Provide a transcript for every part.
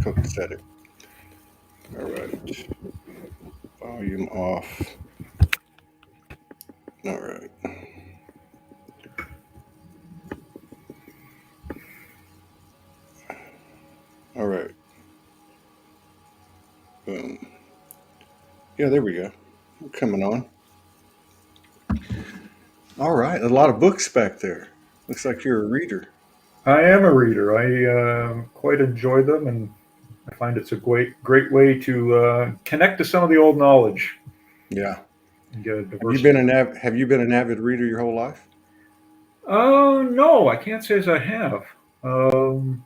copacetic. All right. Volume off. All right. All right. Boom. Yeah, there we go. We're coming on. All right. A lot of books back there. Looks like you're a reader. I am a reader. I quite enjoy them, and I find it's a great way to connect to some of the old knowledge Yeah. and get a Have you been diversity. have you been an avid reader your whole life? Oh no, I can't say as I have. Um,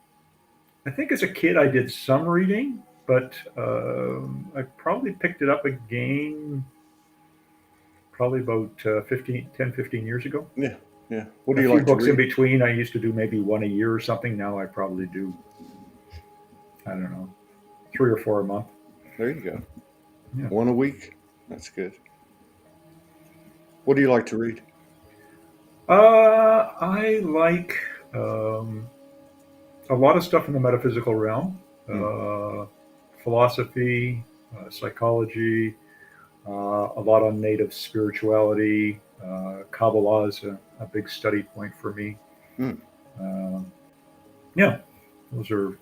I think as a kid I did some reading, but I probably picked it up again probably about 15 years ago. Yeah. Yeah. What do A you few like to books in read? between. I used to do maybe one a year or something. Now I probably do, I don't know, three or four a month. There you go. Yeah. One a week. That's good. What do you like to read? I like um, a lot of stuff in the metaphysical realm, Hmm. uh, philosophy, psychology, a lot on native spirituality. Kabbalah is a big study point for me. Hmm. Um, yeah, those are,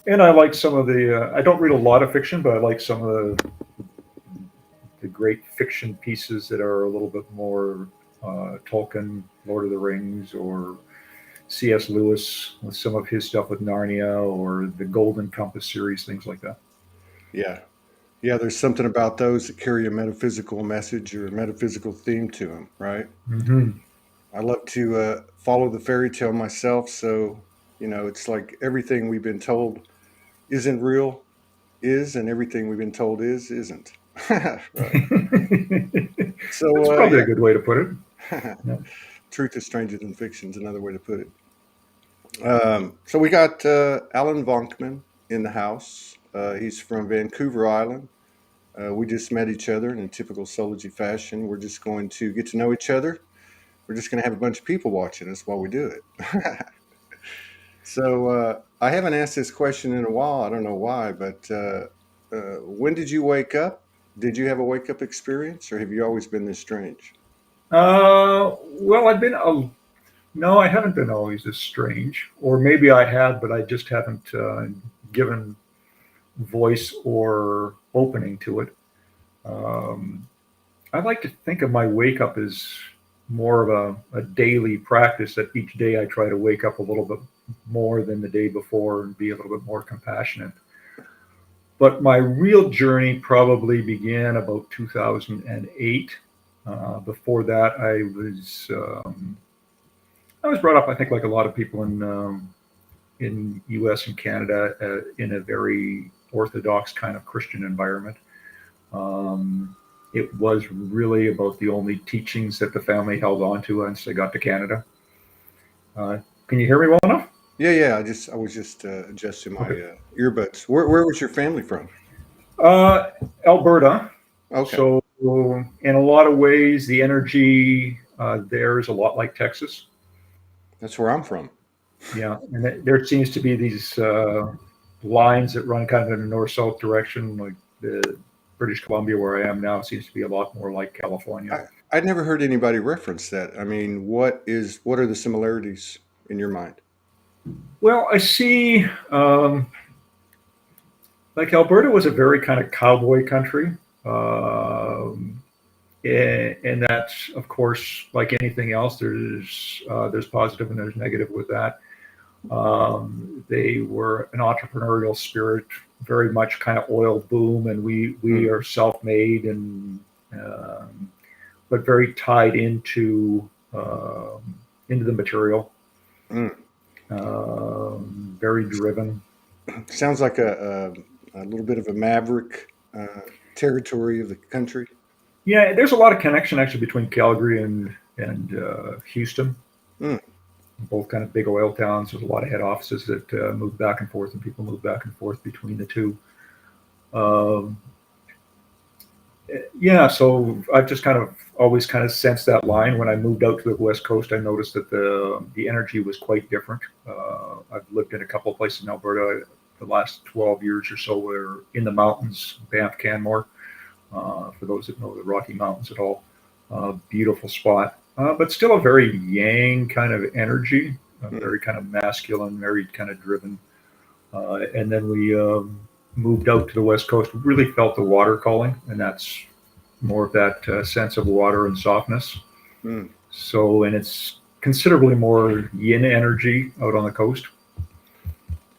and I like some of the. I don't read a lot of fiction, but I like some of the great fiction pieces that are a little bit more Tolkien, Lord of the Rings, or C.S. Lewis with some of his stuff with Narnia or the Golden Compass series, things like that. Yeah. Yeah, there's something about those that carry a metaphysical message or a metaphysical theme to them, right? Mm-hmm. I love to follow the fairy tale myself, so it's like everything we've been told isn't real is, and everything we've been told is isn't. Right. That's So probably a good way to put it. yeah, Yeah. truth is stranger than fiction is another way to put it. So we got Allan Vonkeman in the house. He's from Vancouver Island. We just met each other in typical Soulogy fashion. We're just going to get to know each other. We're just going to have a bunch of people watching us while we do it. So I haven't asked this question in a while. I don't know why, but when did you wake up? Did you have a wake up experience, or have you always been this strange? Well, I've been no, I haven't been always this strange, or maybe I have, but I just haven't given voice or opening to it. Um, I like to think of my wake up as more of a daily practice that each day I try to wake up a little bit more than the day before and be a little bit more compassionate. But my real journey probably began about 2008. Before that, I was brought up, I think, like a lot of people in U.S. and Canada, in a very orthodox kind of Christian environment. Um, it was really about the only teachings that the family held on to once they got to Canada. Can you hear me well enough? Yeah, yeah. I was just adjusting my Okay. earbuds. Where was your family from? Uh, Alberta. Okay, So, in a lot of ways, the energy there is a lot like Texas. that's where I'm from. Yeah, and there seems to be these lines that run kind of in a north-south direction, like the British Columbia, where I am now, seems to be a lot more like California. I'd never heard anybody reference that. I mean, what are the similarities in your mind? Well, I see, like Alberta was a very kind of cowboy country. Um, and that's, of course, like anything else, there's positive and there's negative with that. They were an entrepreneurial spirit, very much kind of oil boom, and we Mm, are self-made and but very tied into the material, mm. very driven. Sounds like a little bit of a maverick territory of the country. Yeah, there's a lot of connection actually between Calgary and Houston, Mm, both kind of big oil towns. There's a lot of head offices that move back and forth, and people move back and forth between the two. Um, yeah, so I've just kind of always kind of sensed that line. When I moved out to the West Coast, I noticed that the energy was quite different. I've lived in a couple of places in Alberta. the last 12 years or so, we're in the mountains, Banff, Canmore. For those that know the Rocky Mountains at all, beautiful spot, but still a very yang kind of energy, very kind of masculine, very kind of driven. And then we moved out to the West Coast. We really felt the water calling, and that's more of that sense of water and softness. Mm. So, and it's considerably more yin energy out on the coast.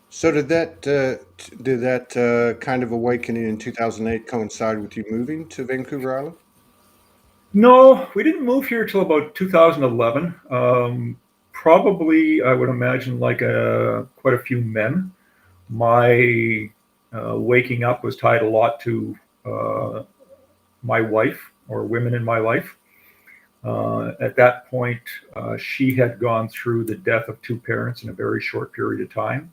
So did that kind of awakening in 2008 coincide with you moving to Vancouver Island? No, we didn't move here till about 2011. Probably, I would imagine, like quite a few men. My waking up was tied a lot to my wife or women in my life. At that point, she had gone through the death of two parents in a very short period of time.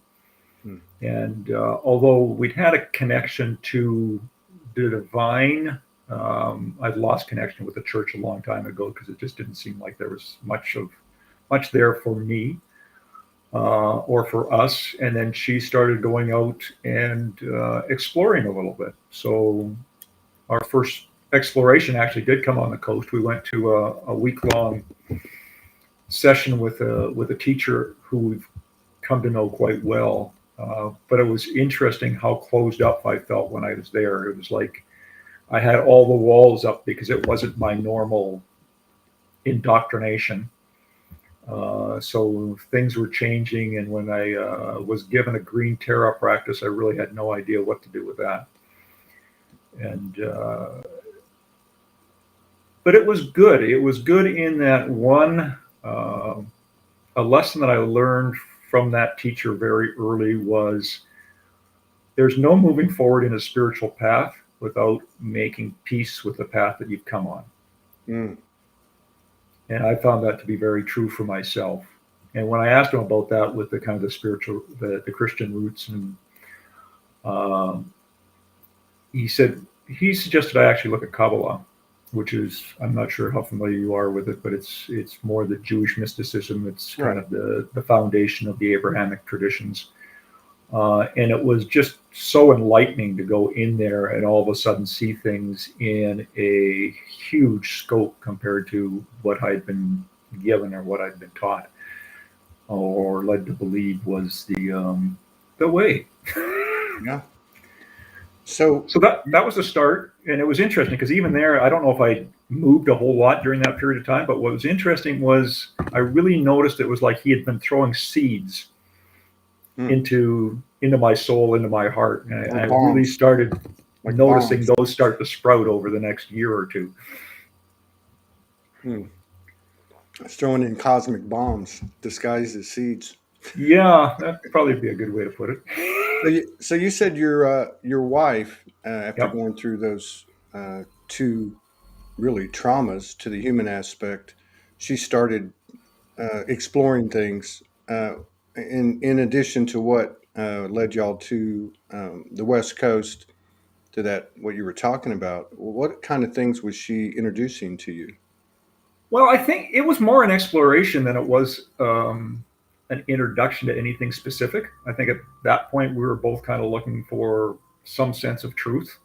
Hmm. And although we'd had a connection to the divine, I'd lost connection with the church a long time ago because it just didn't seem like there was much there for me or for us. And then she started going out and exploring a little bit. So our first exploration actually did come on the coast. We went to a week-long session with a teacher who we've come to know quite well. But it was interesting how closed up I felt when I was there. It was like I had all the walls up because it wasn't my normal indoctrination. So things were changing, and when I was given a green tarot practice, I really had no idea what to do with that. And but it was good. It was good in that one, a lesson that I learned from that teacher very early was there's no moving forward in a spiritual path without making peace with the path that you've come on. Mm. And I found that to be very true for myself. And when I asked him about that with the kind of the spiritual, the Christian roots, and he suggested I actually look at Kabbalah, which is, I'm not sure how familiar you are with it, but it's more the Jewish mysticism. It's kind of the foundation of the Abrahamic traditions. And it was just so enlightening to go in there and all of a sudden see things in a huge scope compared to what I'd been given or what I'd been taught or led to believe was the way. Yeah. So that was the start, and it was interesting because even there, I don't know if I moved a whole lot during that period of time, but what was interesting was I really noticed it was like he had been throwing seeds into my soul, into my heart, and I really started noticing those start to sprout over the next year or two. It's throwing in cosmic bombs disguised as seeds. Yeah, that'd probably be a good way to put it. So you said your wife, after Yep. going through those two really traumas to the human aspect, she started exploring things. In addition to what led y'all to the West Coast, to that what you were talking about, what kind of things was she introducing to you? Well, I think it was more an exploration than it was an introduction to anything specific. I think at that point we were both kind of looking for some sense of truth.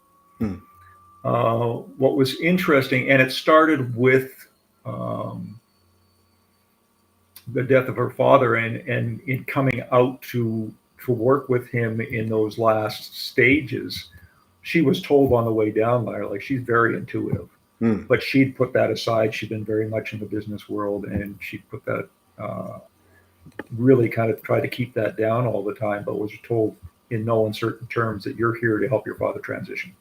What was interesting, and it started with the death of her father, and in coming out to work with him in those last stages, she was told on the way down there, like, she's very intuitive. But she'd put that aside. She'd been very much in the business world, and she'd put that, really kind of tried to keep that down all the time, but was told in no uncertain terms that you're here to help your father transition.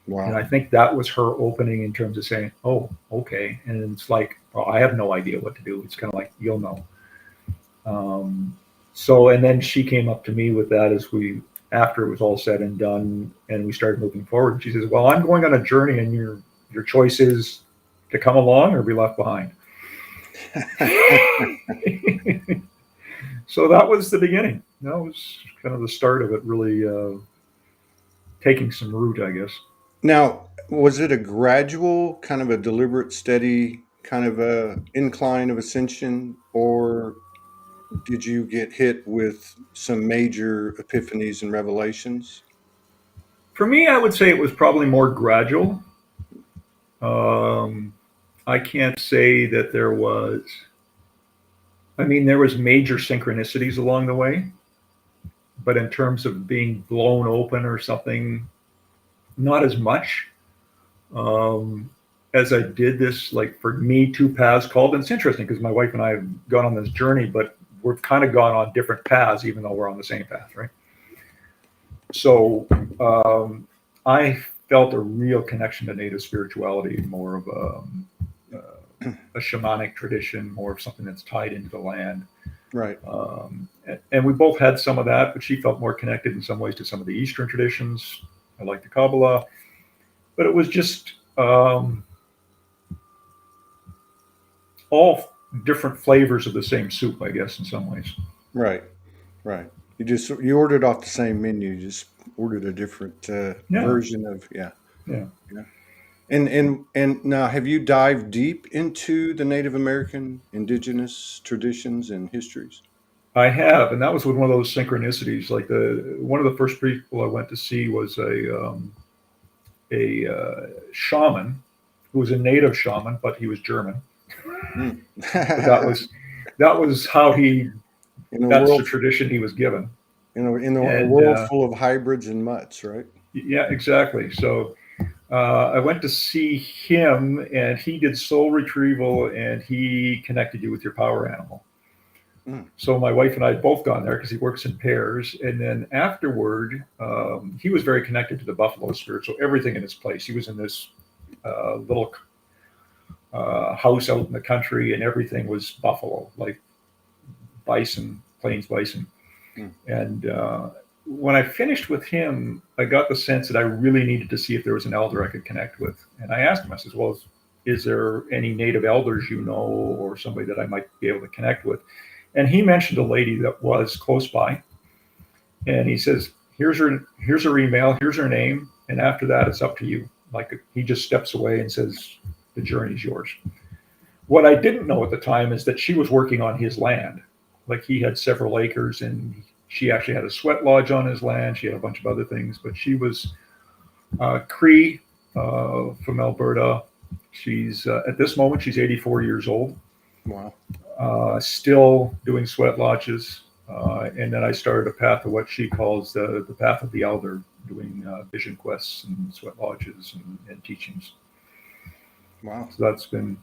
Wow. And I think that was her opening in terms of saying, oh, okay. And it's like, well, I have no idea what to do. It's kind of like, you'll know. So, and then she came up to me with that after it was all said and done, and we started moving forward. She says, well, I'm going on a journey, and your choice is to come along or be left behind. So that was the beginning. That was kind of the start of it really taking some root, I guess. Now, was it a gradual, kind of a deliberate, steady kind of a incline of ascension, or did you get hit with some major epiphanies and revelations? For me, I would say it was probably more gradual. Um, I can't say that there was. I mean, there was major synchronicities along the way, but in terms of being blown open or something, not as much. Um, as I did this, like for me, two paths called. And it's interesting because my wife and I have gone on this journey, but we've kind of gone on different paths, even though we're on the same path, right? So I felt a real connection to native spirituality, more of a shamanic tradition, more of something that's tied into the land. Right. And we both had some of that, but she felt more connected in some ways to some of the Eastern traditions. I like the Kabbalah, but it was just all different flavors of the same soup, I guess, in some ways. Right. Right. You ordered off the same menu. You just ordered a different Yeah, version of yeah. yeah. Yeah. And now, have you dived deep into the Native American indigenous traditions and histories? I have, and that was one of those synchronicities. Like the one of the first people I went to see was a shaman who was a native shaman, but he was German. Mm. But that was how he. In a That's the world, tradition he was given, in a and world full of hybrids and mutts, right? yeah, exactly. So I went to see him, and he did soul retrieval, and he connected you with your power animal. Mm. So my wife and I had both gone there because he works in pairs. And then afterward, he was very connected to the buffalo spirit. So everything in his place. He was in this little house out in the country, and everything was buffalo, like bison, plains bison. Mm. And when I finished with him, I got the sense that I really needed to see if there was an elder I could connect with. And I asked him, I says, well, is there any native elders you know, or somebody that I might be able to connect with? And he mentioned a lady that was close by. And he says, here's her email, here's her name. And after that, it's up to you. Like he just steps away and says, the journey's yours. What I didn't know at the time is that she was working on his land. Like he had several acres, and she actually had a sweat lodge on his land. She had a bunch of other things, but she was Cree from Alberta. She's at this moment she's 84 years old, Wow. still doing sweat lodges. And then I started a path of what she calls the path of the elder, doing vision quests and sweat lodges and teachings. Wow. So that's been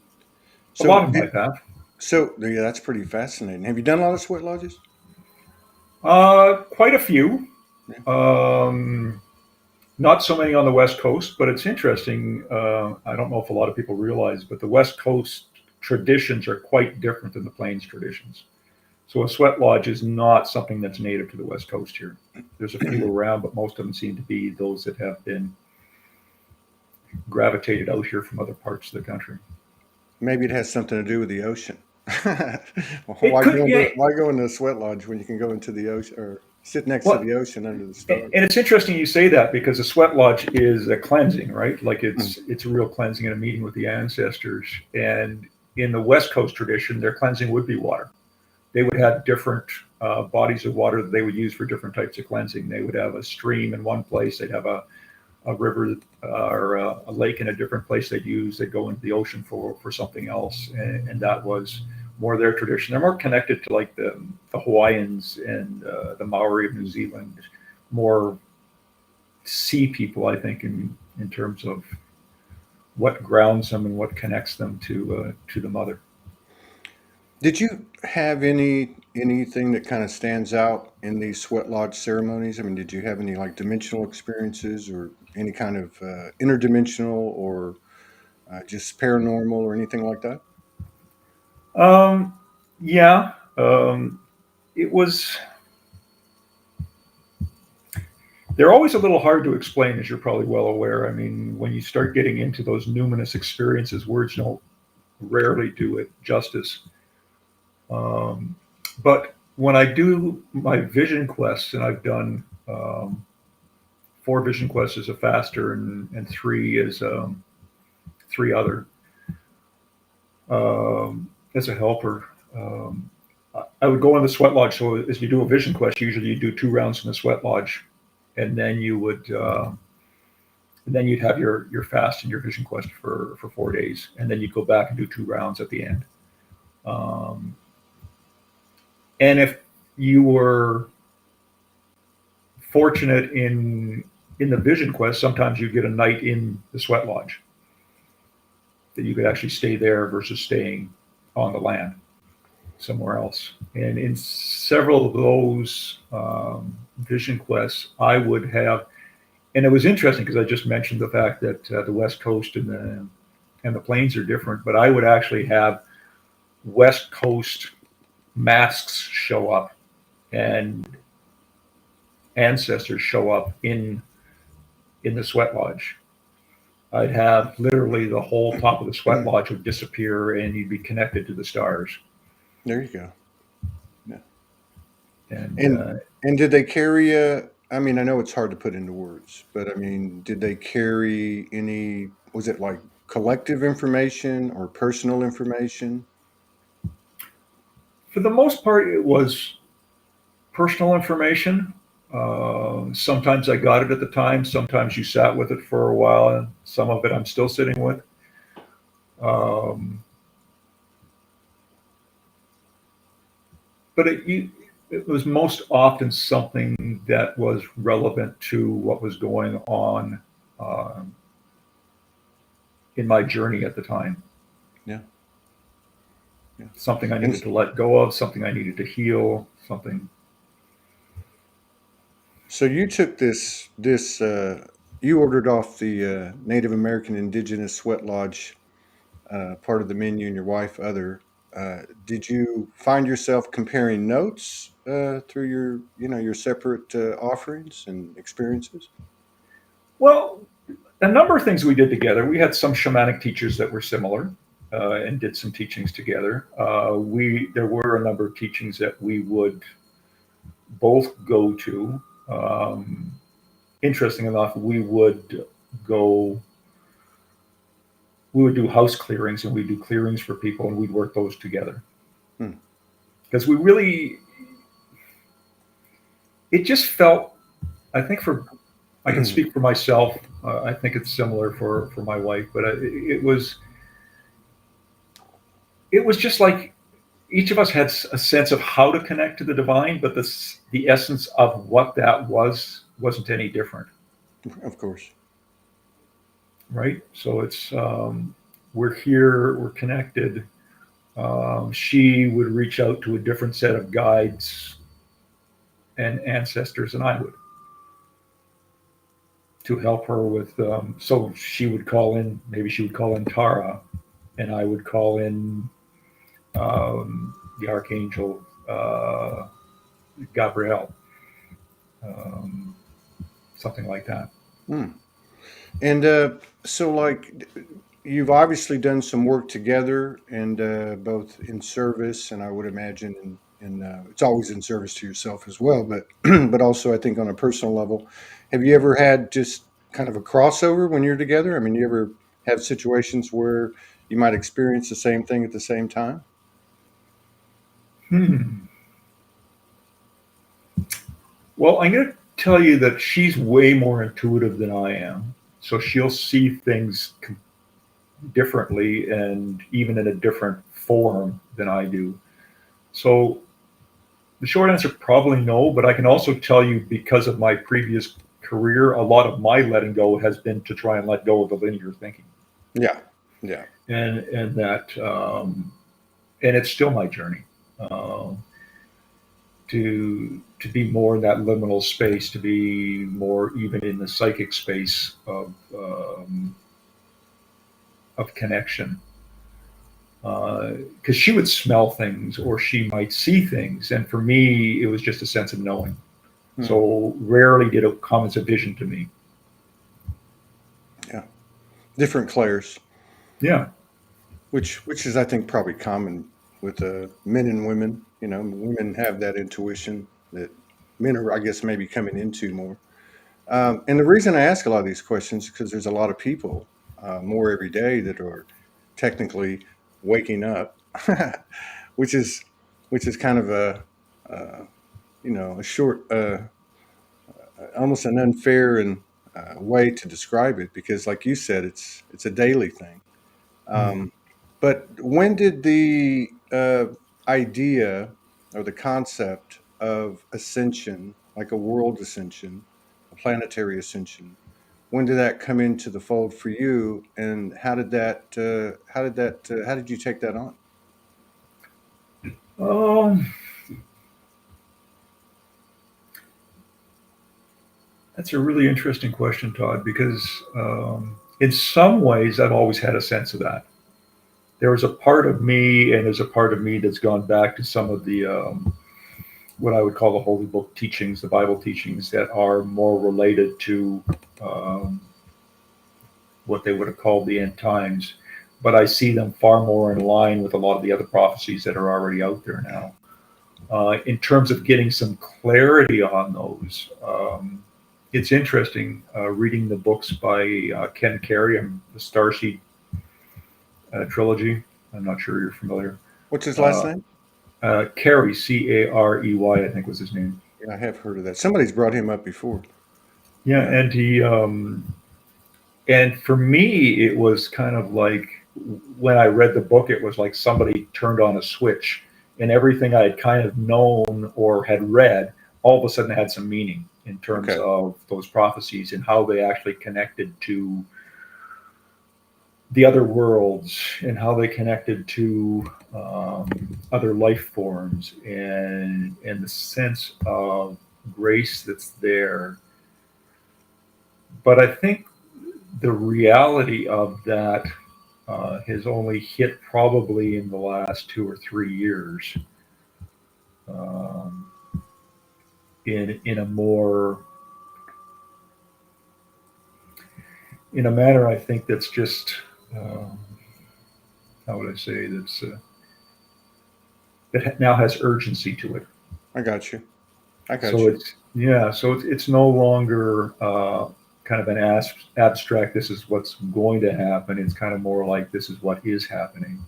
a So, lot of my path. so yeah, that's pretty fascinating. Have you done a lot of sweat lodges? Quite a few. Yeah. Not so many on the West Coast, but it's interesting. I don't know if a lot of people realize, but the West Coast traditions are quite different than the Plains traditions. So a sweat lodge is not something that's native to the West Coast here. There's a few around, but most of them seem to be those that have been gravitated out here from other parts of the country. Maybe it has something to do with the ocean. It could, yeah. Why go into a sweat lodge when you can go into the ocean or sit next to Well, the ocean under the and stars? it's interesting you say that because a sweat lodge is a cleansing, right? Like Mm. it's a real cleansing and a meeting with the ancestors. And in the West Coast tradition, their cleansing would be water. They would have different bodies of water that they would use for different types of cleansing. They would have a stream in one place. They'd have a river or a lake in a different place they'd use. They'd go into the ocean for something else. And that was more their tradition. They're more connected to like the Hawaiians and the Maori of New Zealand, more sea people, I think, in terms of what grounds them and what connects them to the mother. Did you have anything that kind of stands out in these sweat lodge ceremonies? I mean, did you have any like dimensional experiences or any kind of interdimensional or just paranormal or anything like that? Um, yeah, it was. They're always a little hard to explain, as you're probably well aware. I mean, when you start getting into those numinous experiences, words don't rarely do it justice. Um, but when I do my vision quests, and I've done 4 vision quests as a faster and 3 as 3 other as a helper. I would go in the sweat lodge. So as you do a vision quest, usually you do 2 rounds in the sweat lodge, and then you'd have your fast and your vision quest for 4 days, and then you'd go back and do 2 rounds at the end. Um, and if you were fortunate in the vision quest, sometimes you get a night in the sweat lodge that you could actually stay there versus staying on the land somewhere else. And in several of those vision quests, I would have, and it was interesting because I just mentioned the fact that the West Coast and the plains are different, but I would actually have West Coast masks show up and ancestors show up in the sweat lodge. I'd have literally the whole top of the sweat lodge would disappear and you'd be connected to the stars. There you go. Yeah. And And did they carry I mean, I know it's hard to put into words, but I mean, did they carry any, was it like collective information or personal information? for the most part, it was personal information. Sometimes I got it at the time. Sometimes you sat with it for a while, and some of it I'm still sitting with. But it was most often something that was relevant to what was going on in my journey at the time. Yeah. Yeah. Something I And needed to let go of, something I needed to heal, something. so you took you ordered off the Native American Indigenous Sweat Lodge part of the menu, and your wife other. Did you find yourself comparing notes through your separate offerings and experiences? Well, a number of things we did together. We had some shamanic teachers that were similar and did some teachings together. There were a number of teachings that we would both go to. Interesting enough, we would do house clearings and we'd do clearings for people and we'd work those together. Because it just felt, I think I can speak for myself. I think it's similar for my wife, but it was just like each of us had a sense of how to connect to the divine, but the essence of what that wasn't any different. Of course. Right. So it's, we're here, we're connected. She would reach out to a different set of guides and ancestors than I would to help her with, so she would call in, maybe she would call in Tara, and I would call in the Archangel Gabriel, something like that. And so, like, you've obviously done some work together, and both in service, and I would imagine it's always in service to yourself as well, but but also I think on a personal level. Have you ever had just kind of a crossover when you're together? I mean, you ever have situations where you might experience the same thing at the same time? Well, I'm going to tell you that she's way more intuitive than I am. So she'll see things differently and even in a different form than I do. So the short answer, probably no, but I can also tell you, because of my previous career, a lot of my letting go has been to try and let go of the linear thinking. Yeah. And that, and it's still my journey. To be more in that liminal space, to be more even in the psychic space of connection. Because she would smell things or she might see things, and for me, it was just a sense of knowing. So rarely did it come as a vision to me. Yeah. Different clairs. Yeah. Which is, I think, probably common with men and women. You know, women have that intuition that men are, I guess, maybe coming into more. And the reason I ask a lot of these questions is because there's a lot of people, more every day, that are technically waking up, which is which is kind of uh, a short, almost an unfair and way to describe it because, like you said, it's a daily thing. Mm. Um, but when did the idea or the concept of ascension, like a world ascension, a planetary ascension, when did that come into the fold for you, and how did you take that on? Um, that's a really interesting question, Todd, because in some ways I've always had a sense of that. There was a part of me, and there's a part of me that's gone back to some of the what I would call the holy book teachings, the Bible teachings that are more related to um, what they would have called the end times. But I see them far more in line with a lot of the other prophecies that are already out there now. In terms of getting some clarity on those, it's interesting reading the books by Ken Carey and the Starseed trilogy. I'm not sure you're familiar. What's his last Uh, name? Carey, Carey, I think was his name. Yeah, I have heard of that. Somebody's brought him up before. Yeah, Uh, and for me, it was kind of like when I read the book, it was like somebody turned on a switch, and everything I had kind of known or had read all of a sudden had some meaning in terms okay, of those prophecies and how they actually connected to the other worlds and how they connected to other life forms and the sense of grace that's there. But I think the reality of that has only hit probably in the last 2 or 3 years um, in a more in a manner I think that's just um, how would I say that now has urgency to it. I got you. I got So you. it's no longer kind of an abstract. This is what's going to happen. It's kind of more like this is what is happening.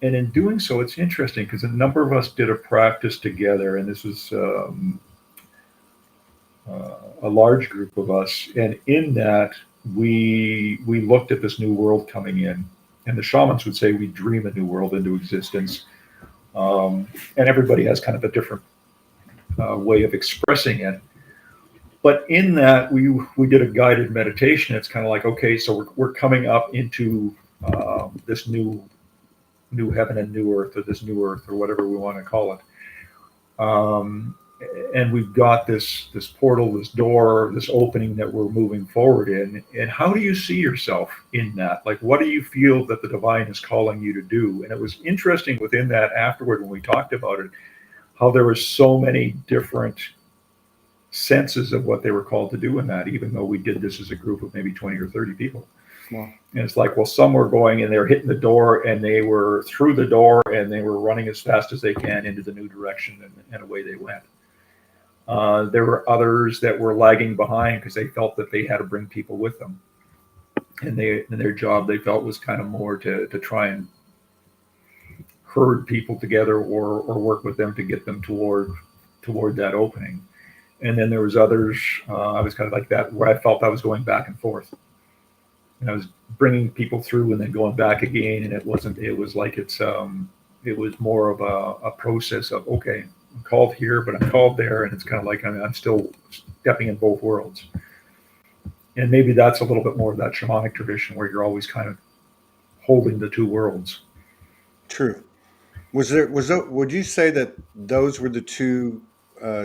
And in doing so, it's interesting because a number of us did a practice together, and this was a large group of us. And in that, we looked at this new world coming in, and the shamans would say we dream a new world into existence. And everybody has kind of a different way of expressing it. But in that, we did a guided meditation. It's kind of like, okay, so we're coming up into this new heaven and new earth, or this new earth, or whatever we want to call it. Um, and we've got this portal, this door, this opening that we're moving forward in. And how do you see yourself in that? Like, what do you feel that the divine is calling you to do? And it was interesting within that afterward when we talked about it, how there were so many different senses of what they were called to do in that, even though we did this as a group of maybe 20 or 30 people. Well, And it's like, well, some were going and they were hitting the door and they were through the door and they were running as fast as they can into the new direction, and away they went. There were others that were lagging behind because they felt that they had to bring people with them. And their job they felt was kind of more to try and herd people together or work with them to get them toward that opening. And then there was others, I was kind of like that, where I felt I was going back and forth. And I was bringing people through and then going back again. And it was like it was more of a process of, okay, I'm called here, but I'm called there. And it's kind of like I'm still stepping in both worlds. And maybe that's a little bit more of that shamanic tradition where you're always kind of holding the two worlds. true. Would you say that those were the two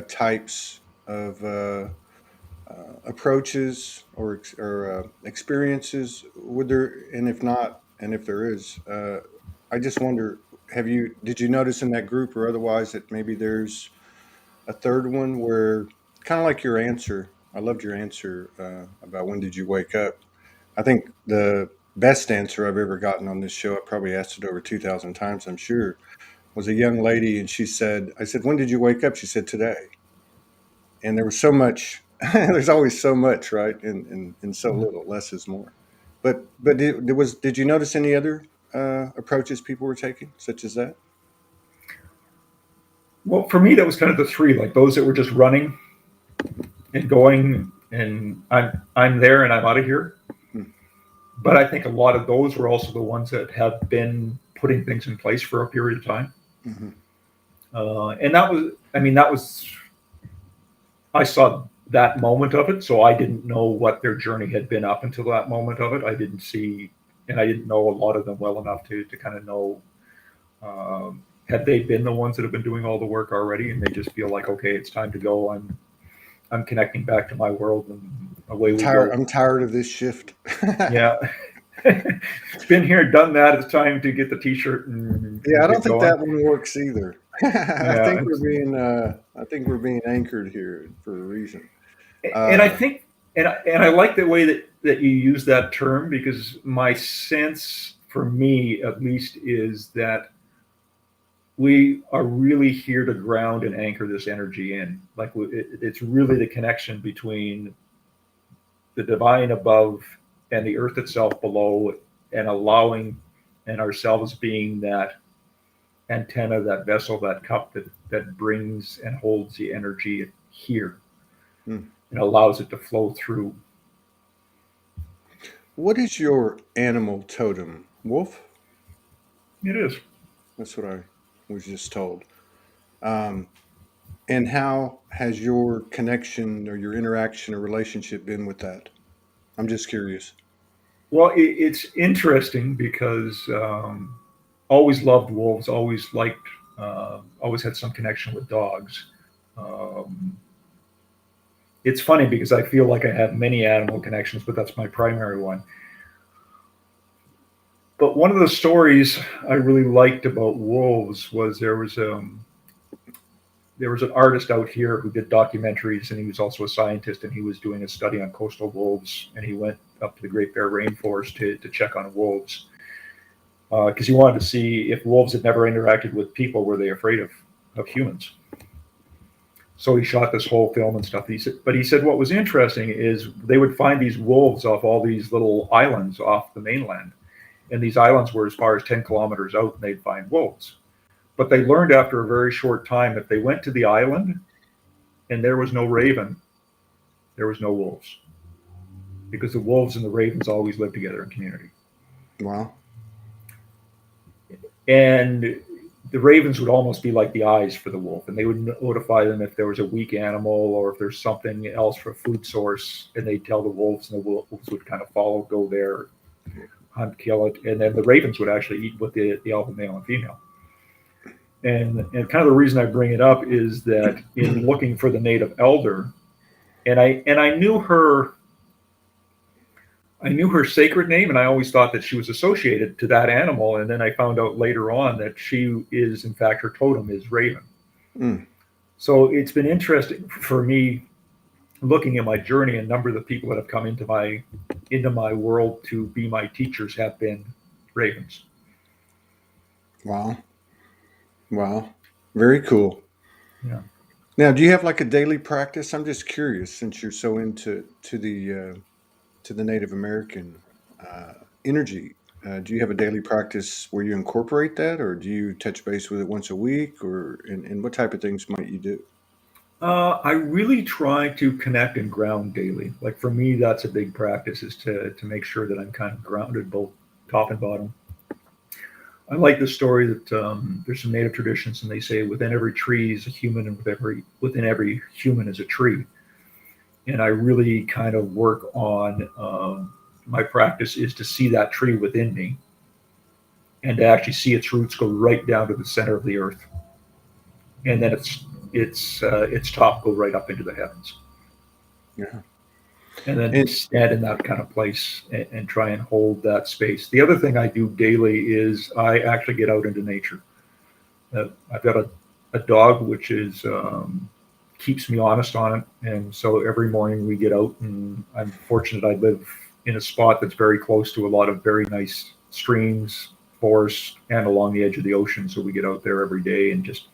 types of approaches or experiences? Would there, and if not, and if there is, I just wonder, did you notice in that group or otherwise that maybe there's a third one where kind of like your answer? I loved your answer about when did you wake up. I think the best answer I've ever gotten on this show, I probably asked it over 2,000 times, I'm sure, was a young lady, and I said, when did you wake up? She said, today. And there was so much, there's always so much, right? And so little, less is more. But did you notice any other approaches people were taking, such as that? Well, for me, that was kind of the three, like those that were just running and going, and I'm there and I'm out of here. Hmm. But I think a lot of those were also the ones that have been putting things in place for a period of time. Mm-hmm. And that was, I mean, that was, I saw that moment of it, so I didn't know what their journey had been up until that moment of it. I didn't see, and I didn't know a lot of them well enough to kind of know, had they been the ones that have been doing all the work already, and they just feel like, okay, it's time to go. I'm connecting back to my world, and away we go. I'm tired of this shift. Yeah. Been here, done that. It's time to get the T-shirt and Yeah, I don't get think going. that one works either. Yeah, I think we're being anchored here for a reason. and I Uh, think, and I like the way that you use that term, because my sense, for me at least, is that we are really here to ground and anchor this energy in. Like it's really the connection between the divine above and the earth itself below, and allowing, and ourselves being that antenna, that vessel, that cup that brings and holds the energy here hmm. and allows it to flow through. What is your animal totem? Wolf? It is. That's what I was just told. Um, and how has your connection or your interaction or relationship been with that? I'm just curious. Well, it's interesting because always loved wolves, always liked, always had some connection with dogs. Um, it's funny because I feel like I have many animal connections, but that's my primary one. But one of the stories I really liked about wolves was there was an artist out here who did documentaries, and he was also a scientist, and he was doing a study on coastal wolves, and he went up to the Great Bear Rainforest to check on wolves because he wanted to see if wolves had never interacted with people, were they afraid of humans. So he shot this whole film and stuff. But he said what was interesting is they would find these wolves off all these little islands off the mainland, and these islands were as far as 10 kilometers out, and they'd find wolves. But they learned after a very short time, if they went to the island and there was no raven, there was no wolves, because the wolves and the ravens always lived together in community. Wow. And the ravens would almost be like the eyes for the wolf, and they would notify them if there was a weak animal or if there's something else for a food source, and they'd tell the wolves, and the wolves would kind of follow, go there, hunt, kill it, and then the ravens would actually eat with the alpha male and female. And kind of the reason I bring it up is that in looking for the native elder, and I knew her sacred name, and I always thought that she was associated to that animal, and then I found out later on that she is, in fact, her totem is raven. Mm. So it's been interesting for me looking at my journey. A number of the people that have come into my world to be my teachers have been ravens. Wow. Wow. Very cool. Yeah. Now, do you have like a daily practice? I'm just curious, since you're so into to the Native American energy. Do you have a daily practice where you incorporate that, or do you touch base with it once a week, or and what type of things might you do? I really try to connect and ground daily. Like for me, that's a big practice, is to make sure that I'm kind of grounded both top and bottom. I like the story that there's some native traditions, and they say within every tree is a human, and within every human is a tree. And I really kind of work on my practice is to see that tree within me, and to actually see its roots go right down to the center of the earth, and then its top go right up into the heavens, Yeah. and then And stand in that kind of place and try and hold that space. The other thing I do daily is I actually get out into nature. I've got a dog which is keeps me honest on it, and so every morning we get out, and I'm fortunate I live in a spot that's very close to a lot of very nice streams, forests, and along the edge of the ocean. So we get out there every day and just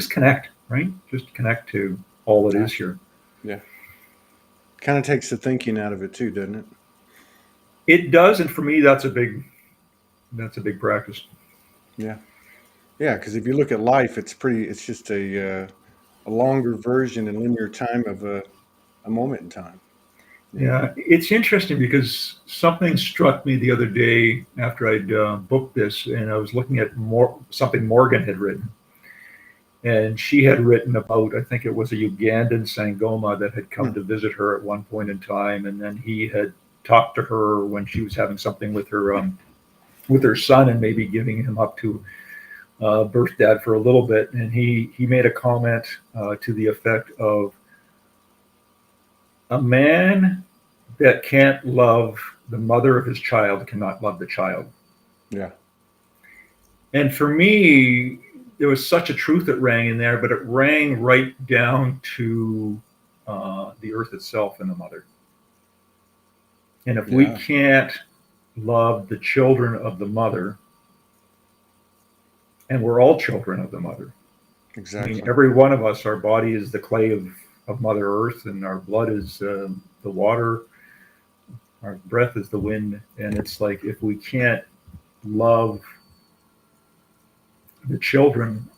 connect, right? Just connect to all that is here. yeah, kind of takes the thinking out of it too, doesn't it? It does, and for me, that's a that's a big practice. Yeah. Yeah, because if you look at life, it's just a longer version in linear time of a moment in time. Yeah. Yeah, it's interesting because something struck me the other day after I'd booked this, and I was looking at something Morgan had written, and she had written about, I think it was a Ugandan Sangoma that had come Hmm. to visit her at one point in time, and then he had talked to her when she was having something with her son and maybe giving him up to birth dad for a little bit, and he made a comment to the effect of, a man that can't love the mother of his child cannot love the child. Yeah. And for me, there was such a truth that rang in there, but it rang right down to the earth itself and the mother. And if we Yeah. can't love the children of the mother, and we're all children of the mother. I mean, Exactly. every one of us, our body is the clay of Mother Earth, and our blood is the water, our breath is the wind. And it's like, if we can't love the children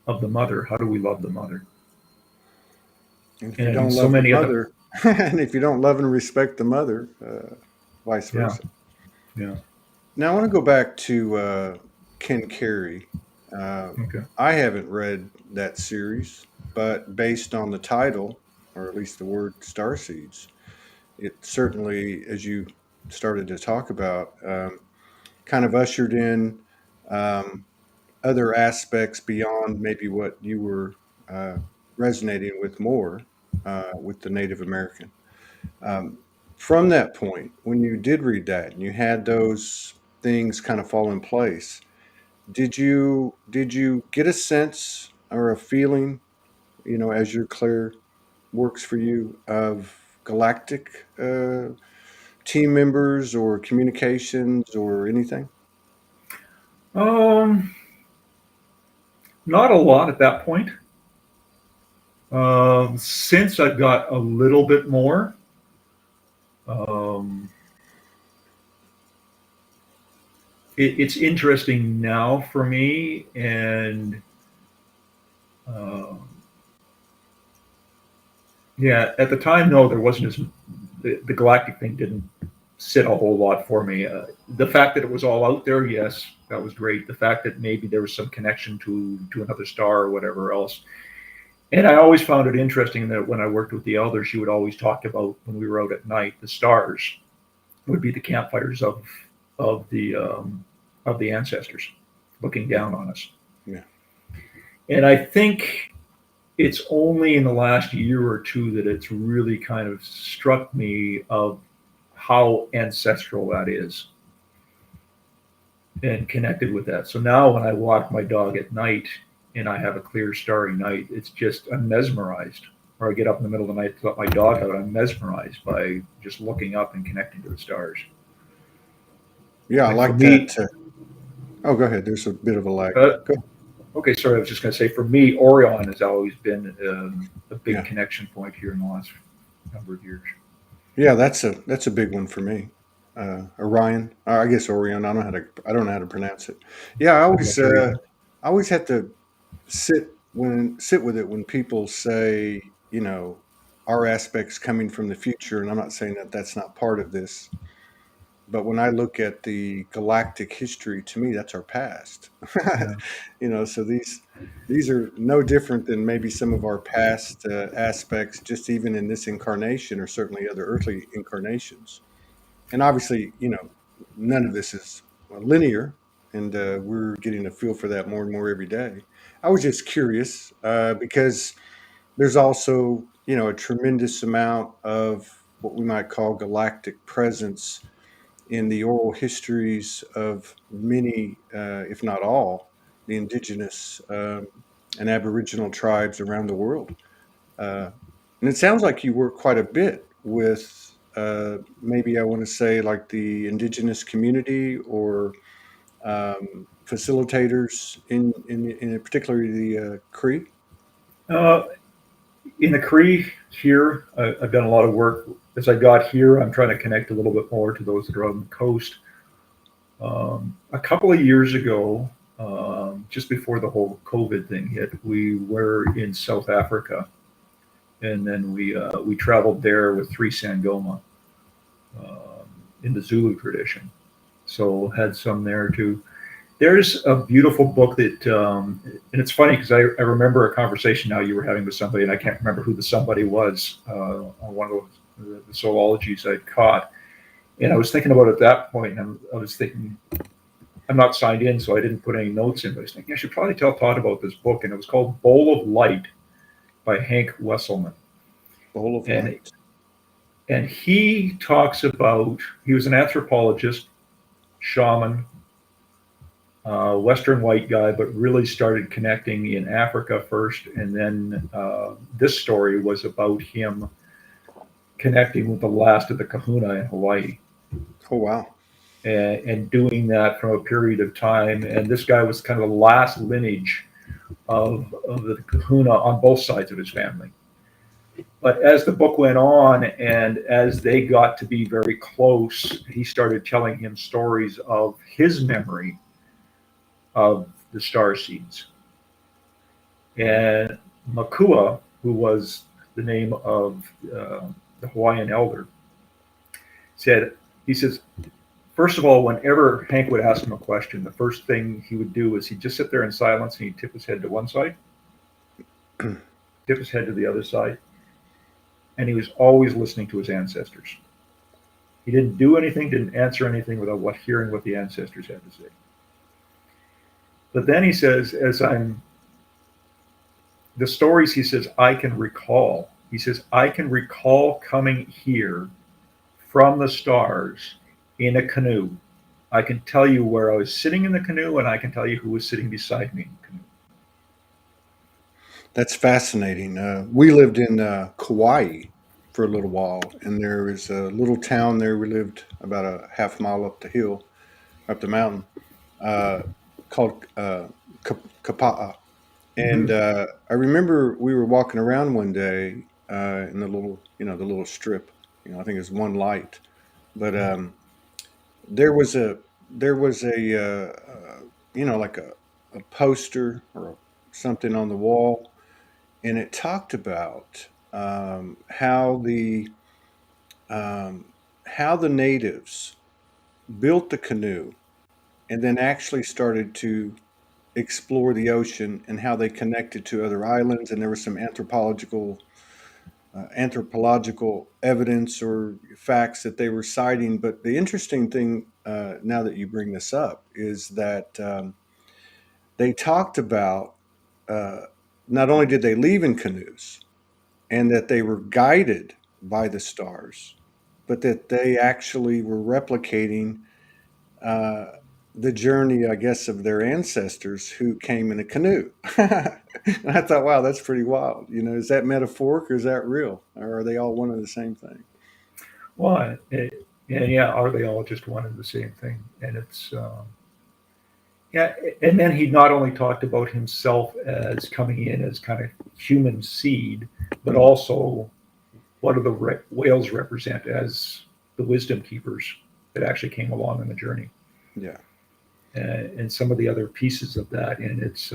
of the mother, how do we love the mother? And if you And don't so love the many of them, mother, and if you don't love and respect the mother, vice yeah, versa. yeah, Now I want to go back to Ken Carey. Uh, okay. I haven't read that series, but based on the title, or at least the word starseeds, it certainly, as you started to talk about, kind of ushered in um, other aspects beyond maybe what you were uh, resonating with more with the Native American. Um, from that point, when you did read that and you had those things kind of fall in place, did you get a sense or a feeling, as your Claire works for you, of galactic team members or communications or anything? Um, Not a lot at that point. Since I've got a little bit more, um, it's interesting now for me. And um, yeah, at the time, no, there wasn't as the galactic thing didn't sit a whole lot for me. The fact that it was all out there, yes, that was great. The fact that maybe there was some connection to another star or whatever else. And I always found it interesting that when I worked with the elders, she would always talk about, when we were out at night, the stars would be the campfires of the of the ancestors looking Yeah, down on us. yeah, And I think it's only in the last year or two that it's really kind of struck me of how ancestral that is and connected with that. So now when I walk my dog at night and I have a clear starry night, it's just, I'm mesmerized. Or I get up in the middle of the night to let my dog out, I'm mesmerized by just looking up and connecting to the stars. yeah. I Like for like that. me, Oh, go ahead. There's a bit of a lag. uh, Go. okay, sorry, I was just going to say, for me, Orion has always been a big Yeah, connection point here in the last number of years. yeah. That's a big one for me. Orion. I guess Orion. I don't know how to pronounce it. Yeah, I'm not sure either. I always have to sit with it when people say, our aspects coming from the future, and I'm not saying that that's not part of this, but when I look at the galactic history, to me, that's our past. Yeah, So these are no different than maybe some of our past aspects, just even in this incarnation, or certainly other earthly incarnations. And obviously, none of this is linear, and we're getting a feel for that more and more every day. I was just curious because there's also, a tremendous amount of what we might call galactic presence in the oral histories of many, if not all, the indigenous and aboriginal tribes around the world. Uh, and it sounds like you work quite a bit with maybe I want to say like the indigenous community or facilitators in particularly the Cree. uh, in the Cree here, I've done a lot of work. As I got here, I'm trying to connect a little bit more to those that are on the coast. A couple of years ago, just before the whole COVID thing hit, we were in South Africa, and then we traveled there with three Sangoma in the Zulu tradition. So had some there too. There's a beautiful book that, and it's funny because I remember a conversation now you were having with somebody, and I can't remember who the somebody was on one of the Soulologies I'd caught. And I was thinking about it at that point, and I was thinking, I'm not signed in, so I didn't put any notes in, but I was thinking I should probably tell Todd about this book. And it was called Bowl of Light by Hank Wesselman. Bowl of And, light. and he talks about, he was an anthropologist, shaman, Western white guy, but really started connecting in Africa first. And then this story was about him connecting with the last of the kahuna in Hawaii. Oh, wow. And doing that from a period of time. And this guy was kind of the last lineage of the kahuna on both sides of his family. But as the book went on and as they got to be very close, he started telling him stories of his memory of the star seeds. And Makua, who was the name of the Hawaiian elder, he says, first of all, whenever Hank would ask him a question, the first thing he would do is he'd just sit there in silence and he'd tip his head to one side, tip his head to the other side, and he was always listening to his ancestors. He didn't do anything, didn't answer anything without hearing what the ancestors had to say. But then he says, the stories he says, I can recall. He says, I can recall coming here from the stars in a canoe. I can tell you where I was sitting in the canoe, and I can tell you who was sitting beside me in the canoe. That's fascinating. We lived in Kauai for a little while, and there was a little town there. We lived about a half mile up the hill, up the mountain, uh, called Kapa'a. And Mm-hmm. I remember we were walking around one day in the little, the little strip. I think it was one light, but there was a like a poster or something on the wall, and it talked about um, how the natives built the canoe and then actually started to explore the ocean and how they connected to other islands, and there was some anthropological evidence or facts that they were citing. But the interesting thing, now that you bring this up, is that they talked about uh, not only did they leave in canoes and that they were guided by the stars, but that they actually were replicating uh, the journey, I guess, of their ancestors who came in a canoe. And I thought, wow, that's pretty wild. Is that metaphoric or is that real? Or are they all one and the same thing? Well, yeah, are they all just one and the same thing? And it's, yeah, and then he not only talked about himself as coming in as kind of human seed, but Mhm. also what do the whales represent as the wisdom keepers that actually came along on the journey, Yeah. and some of the other pieces of that. And it's,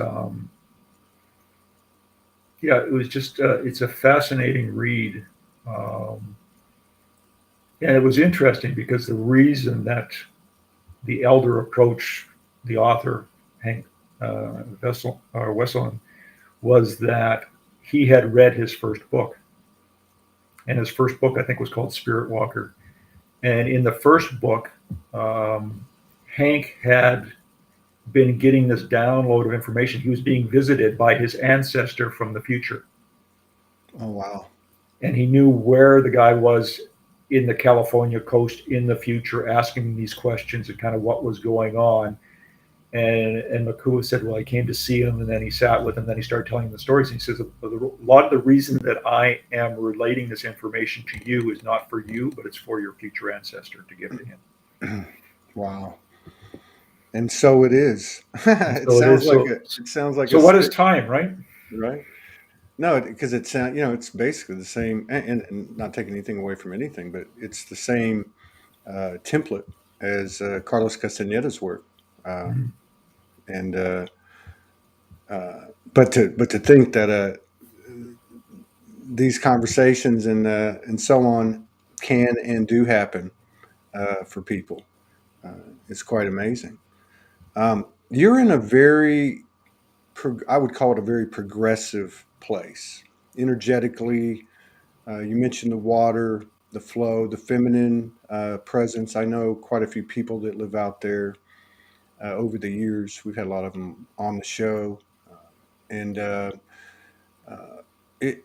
yeah, it was just, it's a fascinating read. Um, and it was interesting because the reason that the elder approached the author, Hank Wesselin, was that he had read his first book. And his first book, I think, was called Spirit Walker. And in the first book, Hank had been getting this download of information. He was being visited by his ancestor from the future. Oh, wow. And he knew where the guy was in the California coast in the future, asking these questions and kind of what was going on. And Makua said, well, I came to see him, and then he sat with him, then he started telling him the stories. And he says, a lot of the reason that I am relating this information to you is not for you, but it's for your future ancestor to give to him. Wow. And so it is. And It so it sounds is. like So, a so what is stick, time, right? right? No, because it's basically the same, and not taking anything away from anything, but it's the same template as Carlos Castaneda's work. Mhm. And but to think that these conversations and so on can and do happen for people is quite amazing. You're in a very, I would call it a very progressive place energetically. You mentioned the water, the flow, the feminine presence. I know quite a few people that live out there over the years. We've had a lot of them on the show, and uh, it,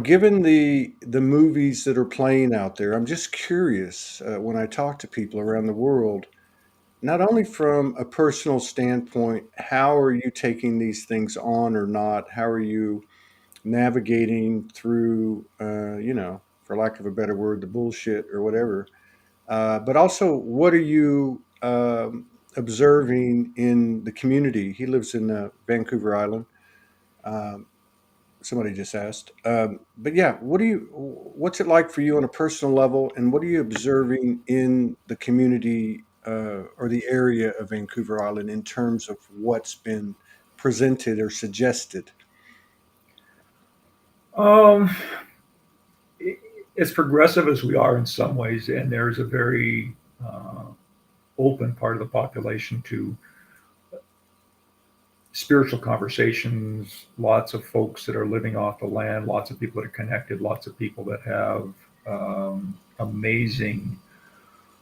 given the movies that are playing out there, I'm just curious when I talk to people around the world. Not only from a personal standpoint, how are you taking these things on or not? How are you navigating through, for lack of a better word, the bullshit or whatever. But also, what are you observing in the community? He lives in Vancouver Island. Um, Somebody just asked. But yeah, what's it like for you on a personal level, and what are you observing in the community or the area of Vancouver Island in terms of what's been presented or suggested? Um, as progressive as we are in some ways, and there's a very open part of the population to spiritual conversations, lots of folks that are living off the land, lots of people that are connected, lots of people that have amazing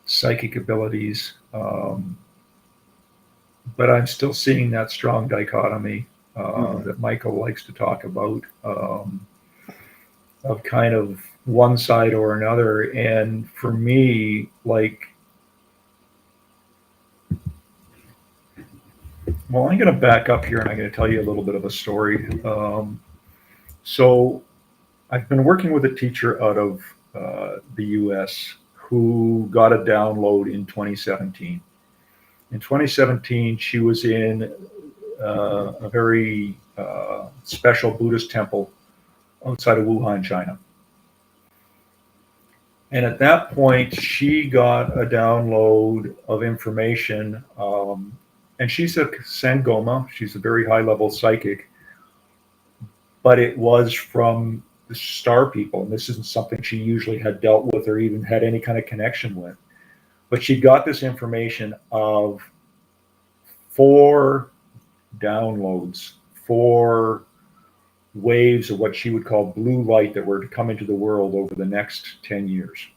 psychic abilities. But I'm still seeing that strong dichotomy Hmm. that Michael likes to talk about of kind of one side or another. And for me, like, well, I'm going to back up here and I'm going to tell you a little bit of a story. So I've been working with a teacher out of the US who got a download in 2017. In 2017, she was in a very special Buddhist temple outside of Wuhan, China. And at that point, she got a download of information. And she's a Sangoma, she's a very high level psychic, but it was from the star people. And this isn't something she usually had dealt with or even had any kind of connection with. But she got this information of 4 downloads, 4 waves of what she would call blue light that were to come into the world over the next 10 years.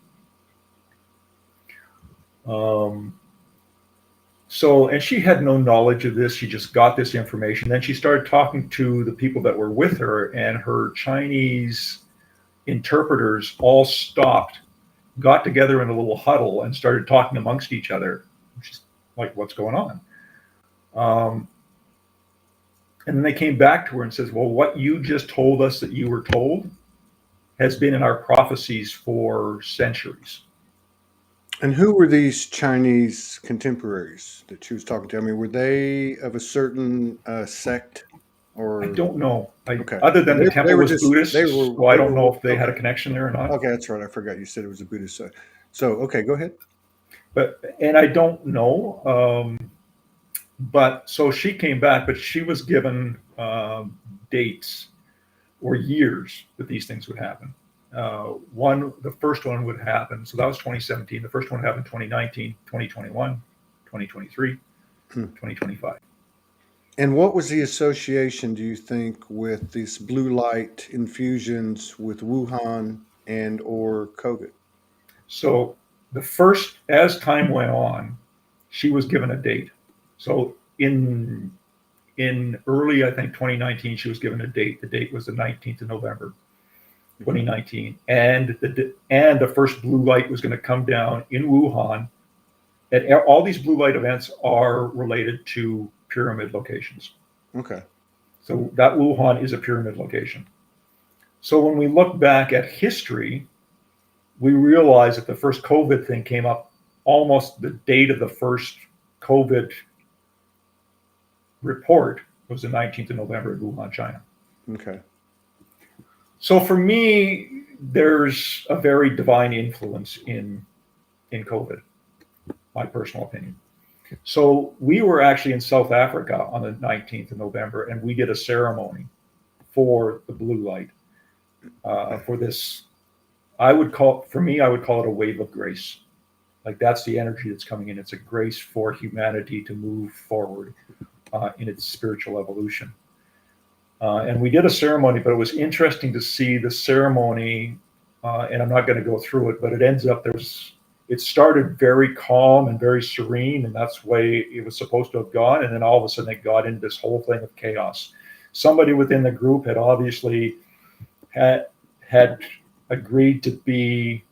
Um, and she had no knowledge of this. She just got this information. Then she started talking to the people that were with her, and her Chinese interpreters all stopped, got together in a little huddle, and started talking amongst each other. She's like, what's going on? Um, and then they came back to her and says, well, what you just told us that you were told has been in our prophecies for centuries. And who were these Chinese contemporaries that she was talking to? I mean, were they of a certain sect I or don't know. okay? Other Well, than the they temple were was just Buddhist, so I they don't were know if they had a okay. connection there or not. Okay, that's right. I forgot you said it was a Buddhist sect. So okay, go ahead. And I don't know. But so she came back, but she was given dates or years that these things would happen. The first one would happen. So that was 2017. The first one happened 2019, 2021, 2023, Hmm. 2025. And what was the association, do you think, with these blue light infusions with Wuhan and or COVID? So as time went on, she was given a date. So in early, I think 2019, she was given a date. The date was the 19th of November, Okay. 2019, and the first blue light was going to come down in Wuhan. And all these blue light events are related to pyramid locations. Okay. So that Wuhan is a pyramid location. So when we look back at history, we realize that the first COVID thing came up almost the date of the first COVID report was the 19th of November in Wuhan, China. Okay. So for me, there's a very divine influence in COVID. my personal opinion. So we were actually in South Africa on the 19th of November, and we did a ceremony for the blue light, for this. I would call it a wave of grace. Like, that's the energy that's coming in. It's a grace for humanity to move forward in its spiritual evolution. And we did a ceremony, but it was interesting to see the ceremony, and I'm not going to go through it, but it ends up it started very calm and very serene, and that's the way it was supposed to have gone. And then all of a sudden it got into this whole thing of chaos. Somebody within the group had obviously had agreed to be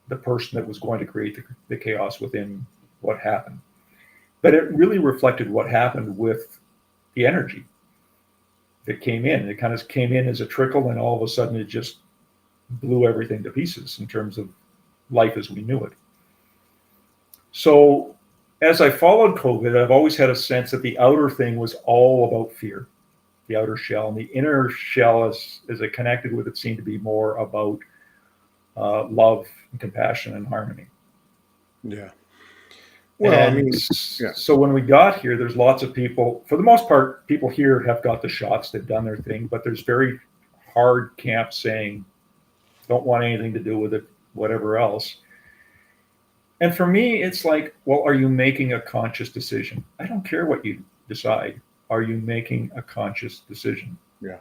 the person that was going to create the chaos within what happened. But it really reflected what happened with the energy that came in. It kind of came in as a trickle, and all of a sudden it just blew everything to pieces in terms of life as we knew it. So as I followed COVID, I've always had a sense that the outer thing was all about fear, the outer shell, and the inner shell, as I connected with it, seemed to be more about love and compassion and harmony. Yeah. Well, I mean, yeah. So when we got here, there's lots of people, for the most part, people here have got the shots, they've done their thing, but there's very hard camps saying, don't want anything to do with it, whatever else. And for me, it's like, well, are you making a conscious decision? I don't care what you decide. Are you making a conscious decision? Yeah.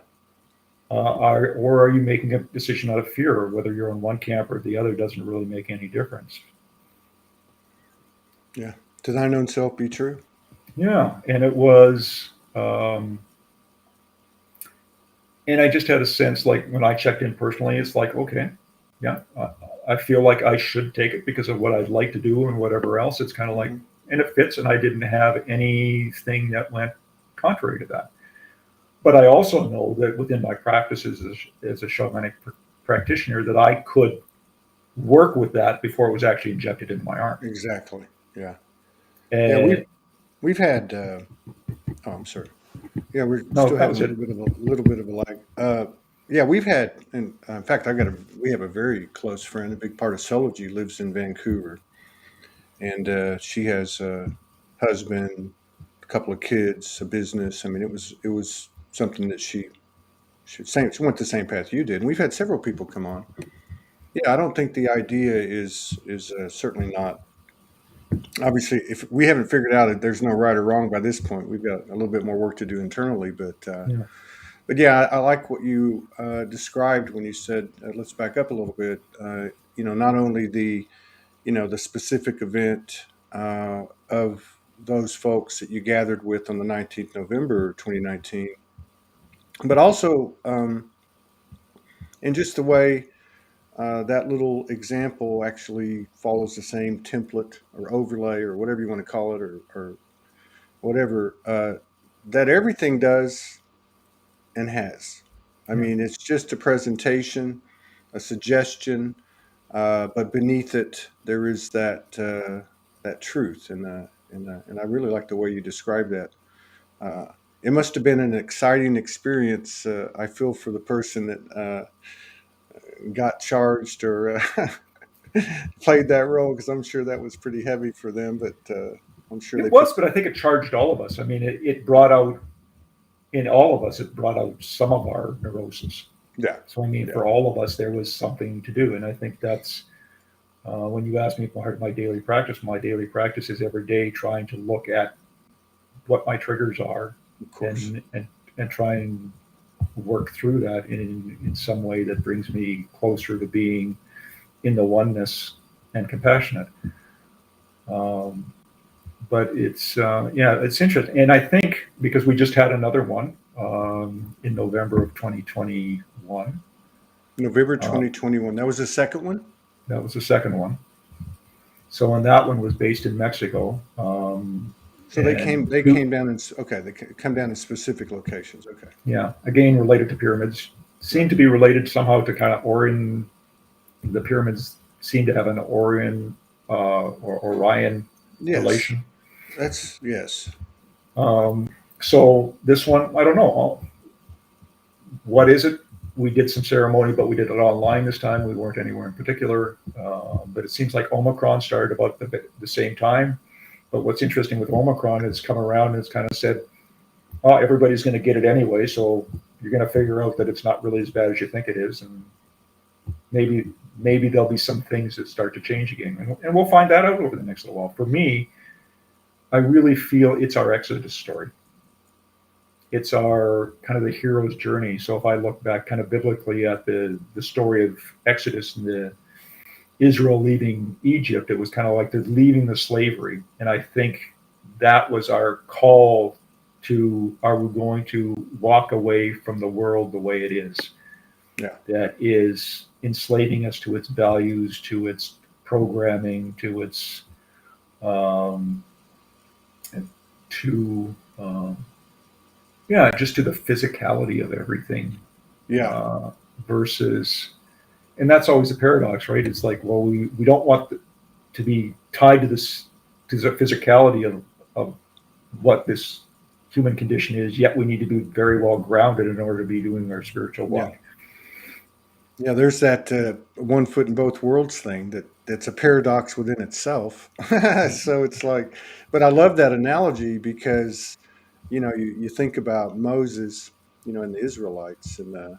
Or are you making a decision out of fear? Or whether you're on one camp or the other doesn't really make any difference. Yeah. To thine own self be true. Yeah. And it was, and I just had a sense, like when I checked in personally, it's like, okay, yeah, I feel like I should take it because of what I'd like to do and whatever else. It's kind of like, and it fits, and I didn't have anything that went contrary to that. But I also know that within my practices as a shamanic practitioner, that I could work with that before it was actually injected into my arm. Exactly. Yeah. And Yeah. We've had. Oh, I'm sorry. Yeah, we're still having a little bit of a lag. Yeah, we've had, and in fact, we have a very close friend, a big part of Soulogy lives in Vancouver, and she has a husband, a couple of kids, a business. I mean, it was something that she went the same path you did, and we've had several people come on. Yeah, I don't think the idea is certainly not. Obviously, if we haven't figured out that there's no right or wrong by this point, we've got a little bit more work to do internally, but. yeah. But yeah, I like what you described when you said, let's back up a little bit. Not only the specific event of those folks that you gathered with on the 19th November 2019, but also in just the way that little example actually follows the same template or overlay or whatever you want to call it or whatever that everything does and has. I mean, it's just a presentation, a suggestion, but beneath it there is that truth, and I really like the way you describe that. It must have been an exciting experience. I feel for the person that got charged or played that role, because I'm sure that was pretty heavy for them. But I'm sure but I think it charged all of us. I mean, it brought out. In all of us, it brought out some of our neurosis. Yeah. So, I mean, for all of us, there was something to do. And I think that's when you ask me about my daily practice is every day trying to look at what my triggers are, of course, and try and work through that in some way that brings me closer to being in the oneness and compassionate. But it's it's interesting, and I think because we just had another one in November of 2021. November 2021. That was the second one. That was the second one. So, and that one was based in Mexico. So they came down in they come down in specific locations. Okay. Yeah, again related to pyramids. Seem to be related somehow to kind of Orion. The pyramids seem to have an Orion or Orion relation. That's yes. So this one, I don't know. What is it? We did some ceremony, but we did it online this time. We weren't anywhere in particular. But it seems like Omicron started about the same time. But what's interesting with Omicron is come around and it's kind of said, oh, everybody's going to get it anyway, so you're going to figure out that it's not really as bad as you think it is, and maybe there'll be some things that start to change again, and we'll find that out over the next little while. For me, I really feel it's our Exodus story. It's our kind of the hero's journey. So if I look back kind of biblically at the story of Exodus and the Israel leaving Egypt, it was kind of like the leaving the slavery, and I think that was our call to, are we going to walk away from the world the way it is? Yeah. That is enslaving us to its values, to its programming, to its just to the physicality of everything. Yeah. Versus, and that's always a paradox, right? It's like, well, we don't want to be tied to this, to the physicality of what this human condition is, yet we need to be very well grounded in order to be doing our spiritual walk. Yeah, there's that one foot in both worlds thing that's a paradox within itself. So it's like, but I love that analogy because, you think about Moses, and the Israelites, and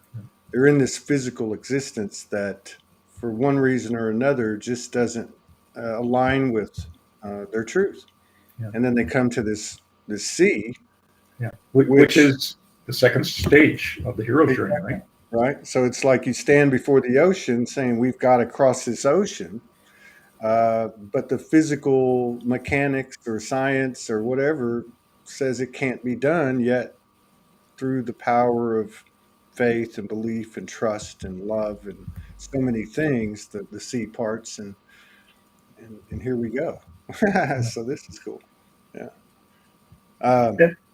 they're in this physical existence that for one reason or another just doesn't align with their truth. Yeah. And then they come to this sea, Yeah, which is the second stage of the hero's journey, right? Right. So it's like you stand before the ocean saying, we've got to cross this ocean. But the physical mechanics or science or whatever says it can't be done, yet through the power of faith and belief and trust and love and so many things, the sea parts, and here we go. So this is cool. Yeah.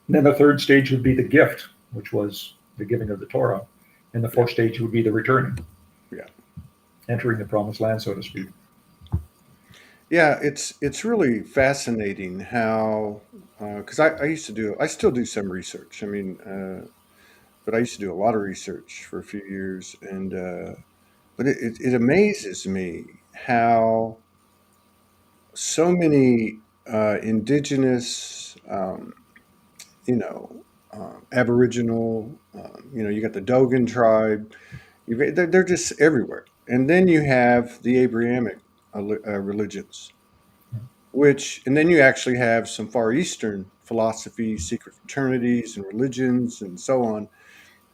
Then the third stage would be the gift, which was the giving of the Torah. And the fourth stage would be the returning. Yeah. Entering the promised land, so to speak. Yeah, it's really fascinating how, because I still do some research. I mean, but I used to do a lot of research for a few years, and but it amazes me how so many indigenous, Aboriginal, you got the Dogon tribe, they're just everywhere. And then you have the Abrahamic religions, and then you actually have some Far Eastern philosophies, secret fraternities and religions and so on.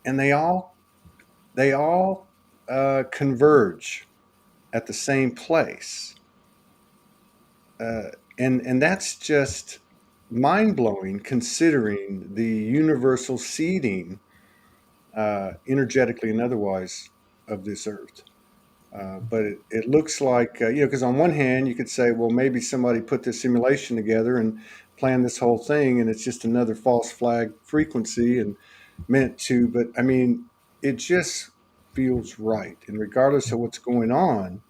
And they all converge at the same place. And that's just mind blowing considering the universal seeding, energetically and otherwise, of this earth. But it looks like, because on one hand, you could say, well, maybe somebody put this simulation together and planned this whole thing, and it's just another false flag frequency and meant to. But I mean, it just feels right. And regardless of what's going on,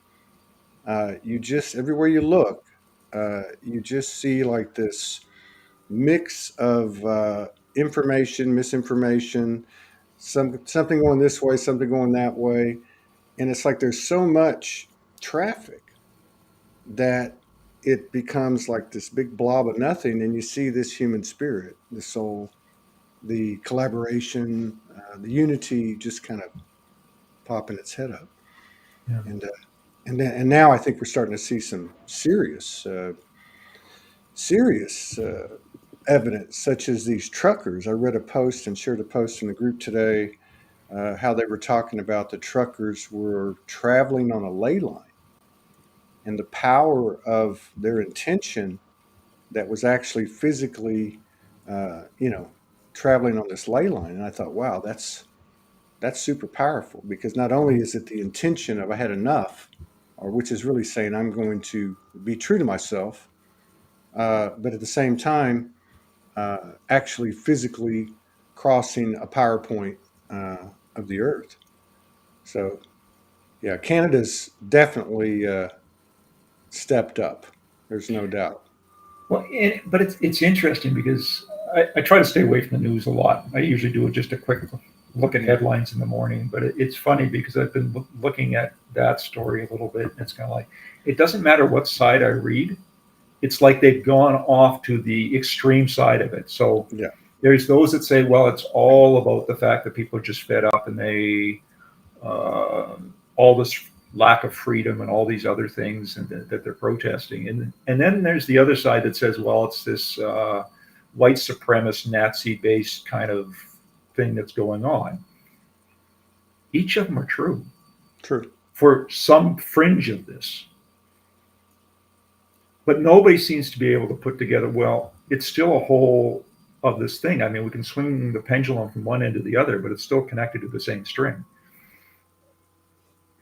everywhere you look, you just see like this mix of information, misinformation, something going this way, something going that way. And it's like there's so much traffic that it becomes like this big blob of nothing. And you see this human spirit, the soul, the collaboration, the unity just kind of popping its head up. Yeah. And now I think we're starting to see some serious evidence, such as these truckers. I read a post and shared a post in the group today, how they were talking about the truckers were traveling on a ley line, and the power of their intention that was actually physically, traveling on this ley line. And I thought, wow, that's super powerful, because not only is it the intention of I had enough, or which is really saying I'm going to be true to myself, but at the same time, actually physically crossing a power point of the earth. So, yeah, Canada's definitely stepped up. There's no doubt. Well, but it's interesting because I try to stay away from the news a lot. I usually do just a quick look at headlines in the morning, but it's funny because I've been looking at that story a little bit. And it's kind of like, it doesn't matter what side I read. it's like they've gone off to the extreme side of it. So Yeah. there's those that say, well, it's all about the fact that people are just fed up and they all this lack of freedom and all these other things and that they're protesting. And then there's the other side that says, well, it's this white supremacist Nazi-based kind of thing that's going on. Each of them are true. True. For some fringe of this. But nobody seems to be able to put together, well, it's still a whole of this thing. I mean, we can swing the pendulum from one end to the other, but it's still connected to the same string.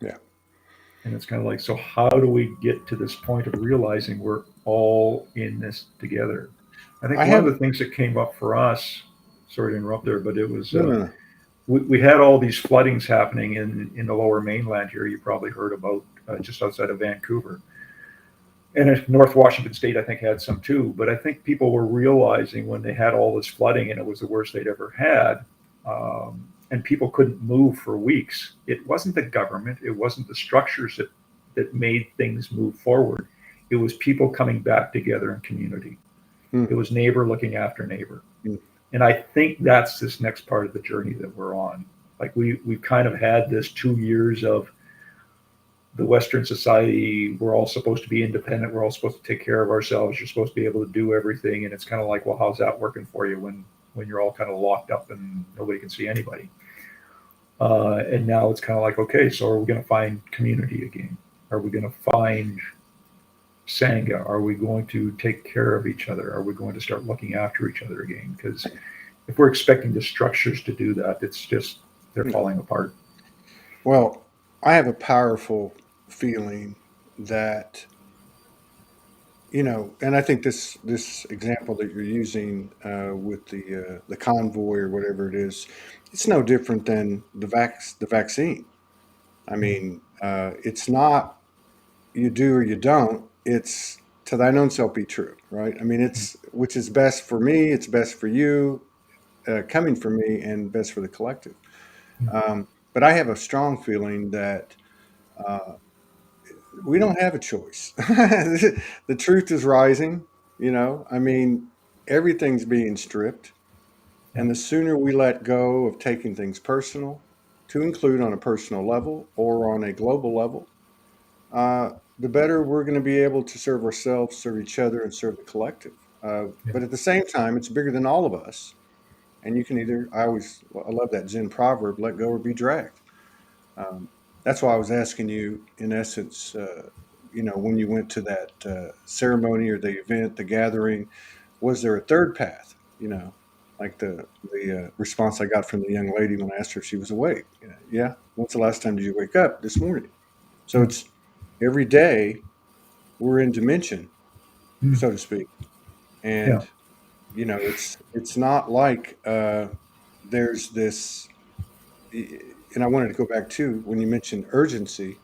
Yeah. And it's kind of like, so how do we get to this point of realizing we're all in this together? I think one of the things that came up for us, sorry to interrupt there, but it was, we had all these floodings happening in the lower mainland here. You probably heard about just outside of Vancouver. And North Washington State, I think, had some too. But I think people were realizing when they had all this flooding and it was the worst they'd ever had, and people couldn't move for weeks. It wasn't the government. It wasn't the structures that made things move forward. It was people coming back together in community. It was neighbor looking after neighbor. And I think that's this next part of the journey that we're on. Like we've kind of had this 2 years of the Western society, we're all supposed to be independent. We're all supposed to take care of ourselves. You're supposed to be able to do everything. And it's kind of like, well, how's that working for you when you're all kind of locked up and nobody can see anybody? And now it's kind of like, okay, so are we going to find community again? Are we going to find Sangha? Are we going to take care of each other? Are we going to start looking after each other again? Because if we're expecting the structures to do that, it's just, they're falling apart. Well, I have a powerful feeling that, and I think this example that you're using with the convoy or whatever it is, it's no different than the vaccine. I mean, it's not you do or you don't. It's to thine own self be true, right? I mean, it's which is best for me. It's best for you, coming from me, and best for the collective. But I have a strong feeling that we don't have a choice. The truth is rising. I mean, everything's being stripped. And the sooner we let go of taking things personal, to include on a personal level or on a global level, the better we're going to be able to serve ourselves, serve each other, and serve the collective. But at the same time, it's bigger than all of us. And you can I love that Zen proverb, let go or be dragged. That's why I was asking you, in essence, when you went to that ceremony or the event, the gathering, was there a third path? Like the response I got from the young lady when I asked her if she was awake. Yeah. When's the last time did you wake up? This morning. So it's every day we're in dimension, so to speak. And, it's not like there's this, and I wanted to go back to when you mentioned urgency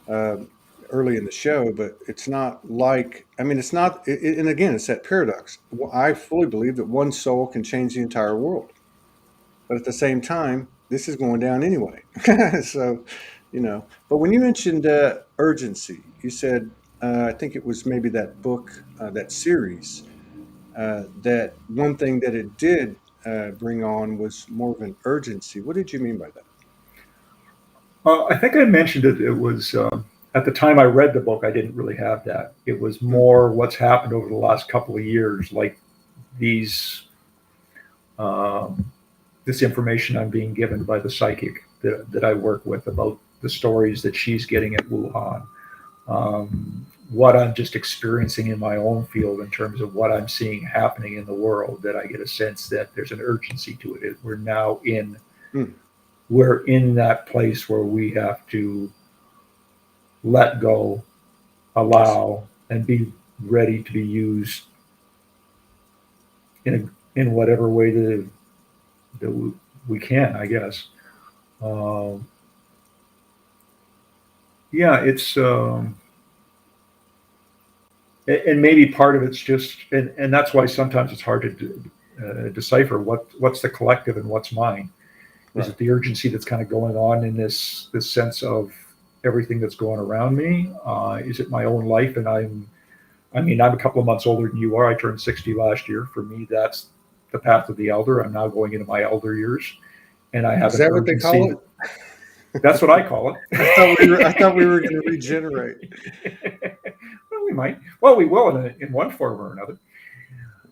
early in the show, but it's not like, I mean, it's not, and again, it's that paradox. I fully believe that one soul can change the entire world. But at the same time, this is going down anyway. So, but when you mentioned urgency, you said, I think it was maybe that book, that series, that one thing that it did bring on was more of an urgency. What did you mean by that? I think I mentioned it. It was at the time I read the book, I didn't really have that. It was more what's happened over the last couple of years, like these, this information I'm being given by the psychic that I work with about the stories that she's getting at Wuhan. What I'm just experiencing in my own field in terms of what I'm seeing happening in the world, that I get a sense that there's an urgency to it. We're now we're in that place where we have to let go, allow, and be ready to be used in whatever way that we can, I guess. It's and maybe part of it's just, and that's why sometimes it's hard to decipher what's the collective and what's mine. Is it the urgency that's kind of going on in this sense of everything that's going around me? Is it my own life and I'm I mean, I'm a couple of months older than you are. I turned 60 last year. For me, that's the path of the elder. I'm now going into my elder years, and I have Is an that what they call urgency. it? That's what I call I thought we were going to regenerate. it. Well, we might. Well, we will in one form or another.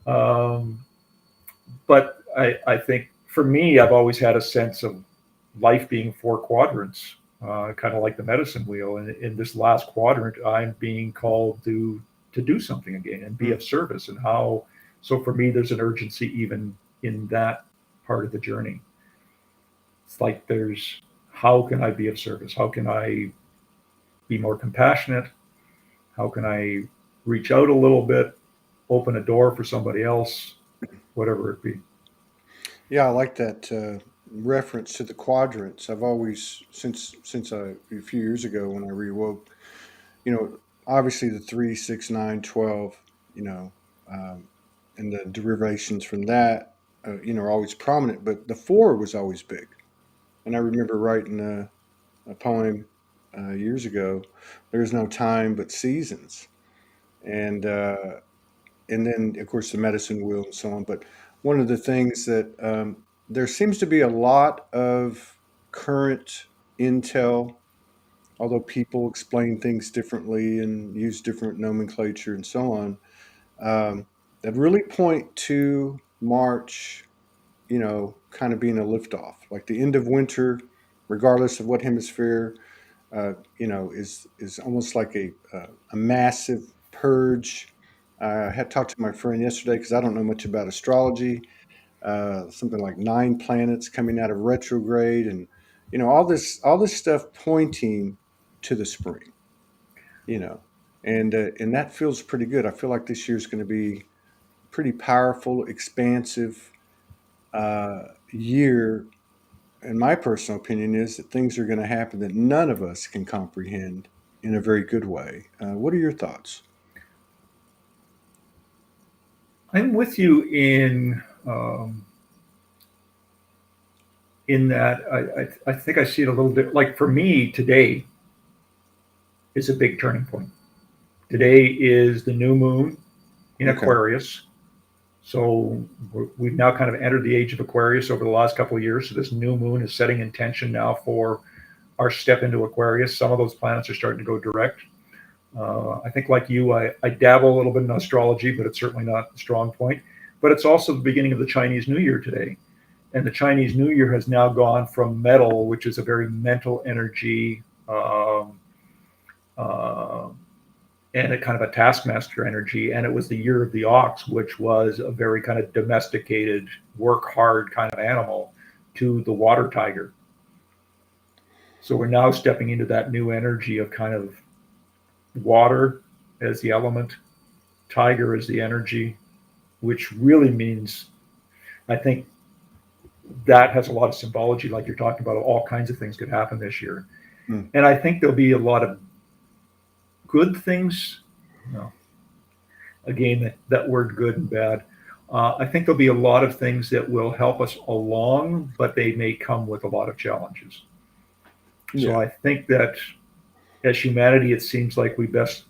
Um, but I think for me, I've always had a sense of life being four quadrants, kind of like the medicine wheel. And in this last quadrant, I'm being called to do something again and be Hmm. of service. And how? So for me, there's an urgency even in that part of the journey. It's like there's how can I be of service? How can I be more compassionate? How can I reach out a little bit, open a door for somebody else, whatever it be? Yeah, I like that reference to the quadrants. I've always, a few years ago when I rewoke, obviously the 3, 6, 9, 12, you know, um, and the derivations from that, are always prominent, but the 4 was always big. And I remember writing a poem years ago, "There's no time but seasons," and uh, and then of course the medicine wheel and so on. But one of the things that there seems to be a lot of current intel, although people explain things differently and use different nomenclature and so on, that really point to March, kind of being a liftoff, like the end of winter, regardless of what hemisphere, is almost like a massive purge. I had talked to my friend yesterday because I don't know much about astrology. Something like 9 planets coming out of retrograde, and all this stuff pointing to the spring. You know, and that feels pretty good. I feel like this year's going to be pretty powerful, expansive year. And my personal opinion is that things are going to happen that none of us can comprehend in a very good way. What are your thoughts? I'm with you in that I think I see it a little bit like for me today is a big turning point. Today is the new moon in Okay. Aquarius. So we've now kind of entered the age of Aquarius over the last couple of years. So this new moon is setting intention now for our step into Aquarius. Some of those planets are starting to go direct. I think, like you, I dabble a little bit in astrology, but it's certainly not a strong point. But it's also the beginning of the Chinese New Year today. And the Chinese New Year has now gone from metal, which is a very mental energy, uh, and a kind of a taskmaster energy. And it was the year of the ox, which was a very kind of domesticated, work hard kind of animal, to the water tiger. So we're now stepping into that new energy of kind of water as the element, tiger as the energy, which really means, I think that has a lot of symbology, like you're talking about. All kinds of things could happen this year. Mm. And I think there'll be a lot of good things. No, again, that word good and bad. I think there'll be a lot of things that will help us along, but they may come with a lot of challenges. So Yeah. I think that as humanity, it seems like we best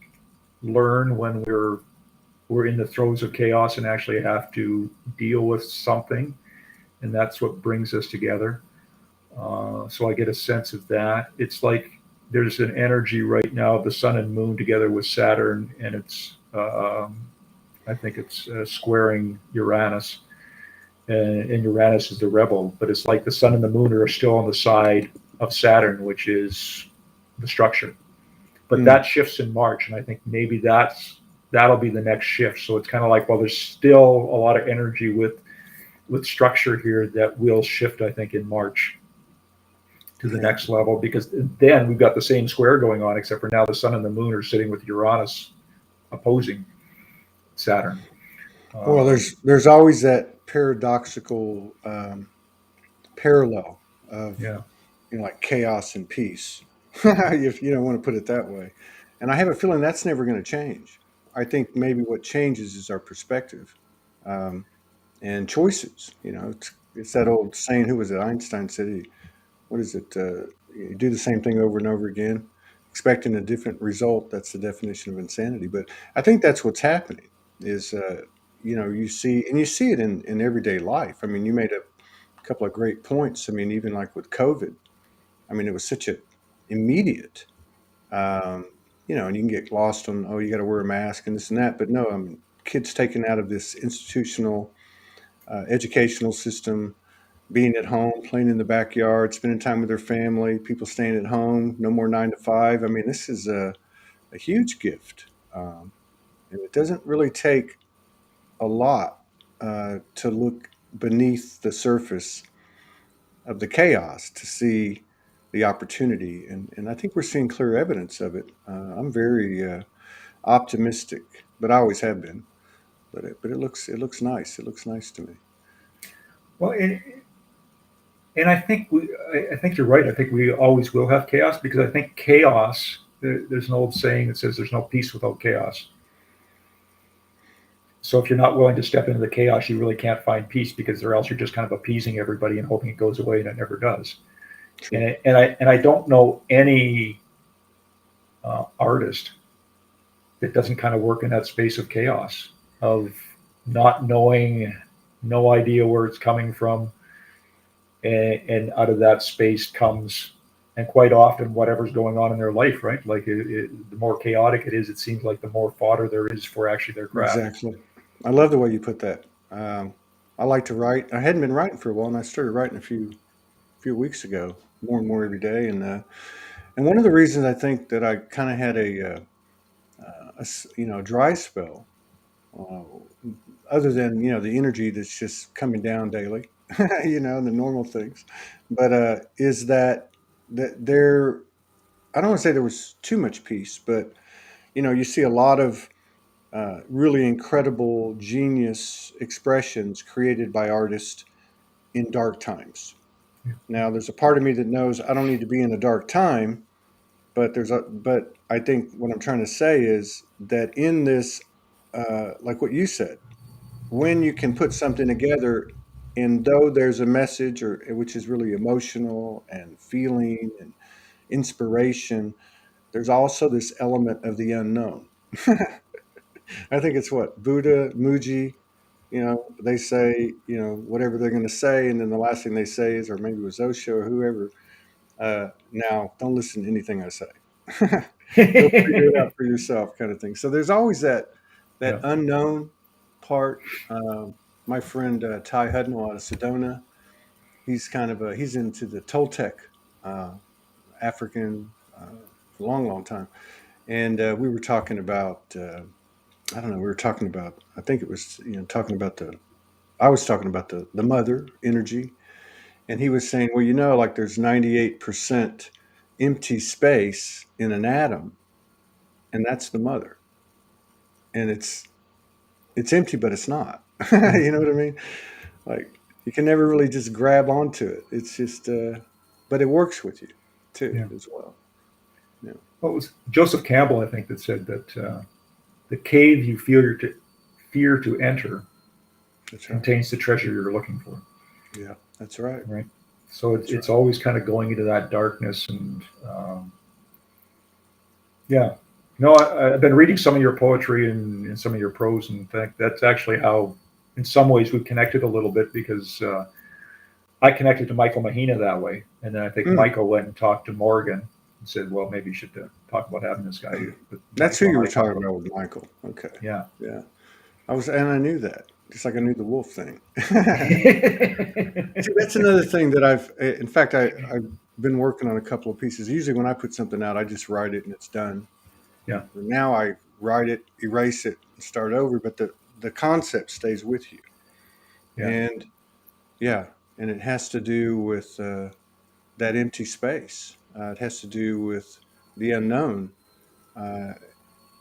learn when we're in the throes of chaos and actually have to deal with something, and that's what brings us together. So I get a sense of that. It's like there's an energy right now of the sun and moon together with Saturn, and I think it's squaring Uranus, and Uranus is the rebel. But it's like the sun and the moon are still on the side of Saturn, which is the structure. But Mm. that shifts in March, and I think maybe that'll be the next shift. So it's kind of like, well, there's still a lot of energy with structure here that will shift, I think, in March to the Yeah. next level, because then we've got the same square going on, except for now the sun and the moon are sitting with Uranus opposing Saturn. Well, Um, there's always that paradoxical parallel of yeah, like chaos and peace, if you don't want to put it that way. And I have a feeling that's never going to change. I think maybe what changes is our perspective um, and choices. It's that old saying. Who was it? Einstein said, "What is it? You do the same thing over and over again, expecting a different result. That's the definition of insanity. But I think that's what's happening is, you see it in everyday life. I mean, you made a couple of great points. I mean, even like with COVID, I mean, it was such a immediate, um, and you can get lost on, oh, you got to wear a mask and this and that. But no, I mean, kids taken out of this institutional, educational system, being at home, playing in the backyard, spending time with their family, people staying at home, no more 9 to 5. I mean, this is a huge gift. And it doesn't really take a lot to look beneath the surface of the chaos to see the opportunity. And I think we're seeing clear evidence of it. I'm very optimistic, but I always have been. But it looks nice. It looks nice to me. Well, and I think you're right. I think we always will have chaos because I think chaos. There's an old saying that says there's no peace without chaos. So if you're not willing to step into the chaos, you really can't find peace because or else you're just kind of appeasing everybody and hoping it goes away, and it never does. True. And I don't know any artist that doesn't kind of work in that space of chaos, of not knowing, no idea where it's coming from, and out of that space comes, and quite often whatever's going on in their life, right? Like the more chaotic it is, it seems like the more fodder there is for actually their craft. Exactly. I love the way you put that. I like to write. I hadn't been writing for a while, and I started writing a few weeks ago, more and more every day. And one of the reasons I think that I kind of had a dry spell, uh, other than the energy that's just coming down daily, the normal things, but is that there. I don't want to say there was too much peace, but you see a lot of really incredible genius expressions created by artists in dark times. Now, there's a part of me that knows I don't need to be in a dark time, but I think what I'm trying to say is that in this, like what you said, when you can put something together, and though there's a message or which is really emotional and feeling and inspiration, there's also this element of the unknown. I think it's what Buddha, Muji, they say, whatever they're going to say, and then the last thing they say is, or maybe it was Osho or whoever, now don't listen to anything I say. Go figure it out for yourself, kind of thing. So there's always that Yeah. unknown part. My friend Ty Hudnall out of Sedona, he's into the Toltec uh, African for a long, long time, and we were talking about. I don't know. We were talking about. I think it was talking about the. I was talking about the mother energy, and he was saying, well, like there's 98% empty space in an atom, and that's the mother, and it's empty, but it's not. You know what I mean? Like you can never really just grab onto it. It's just, but it works with you too Yeah. as well. Yeah, Well, it was Joseph Campbell, I think, that said that the cave you fear to enter that's right. contains the treasure you're looking for. Yeah, that's right. Right. So That's it's right. always kind of going into that darkness, and yeah. No, I've been reading some of your poetry and some of your prose, and that's actually how, in some ways, we connected a little bit because I connected to Michael Mahina that way, and then I think Mm, Michael went and talked to Morgan and said, "Well, maybe you should talk about having this guy." But that's who Michael you and were I kind talking of, about with Michael. Okay. yeah. Yeah. And I knew that, just like I knew the wolf thing. See, that's another thing that in fact, I've been working on a couple of pieces. Usually when I put something out, I just write it and it's done. Yeah, Now I write it, erase it, and start over, but the concept stays with you. yeah, And yeah, and it has to do with that empty space. It has to do with the unknown, uh,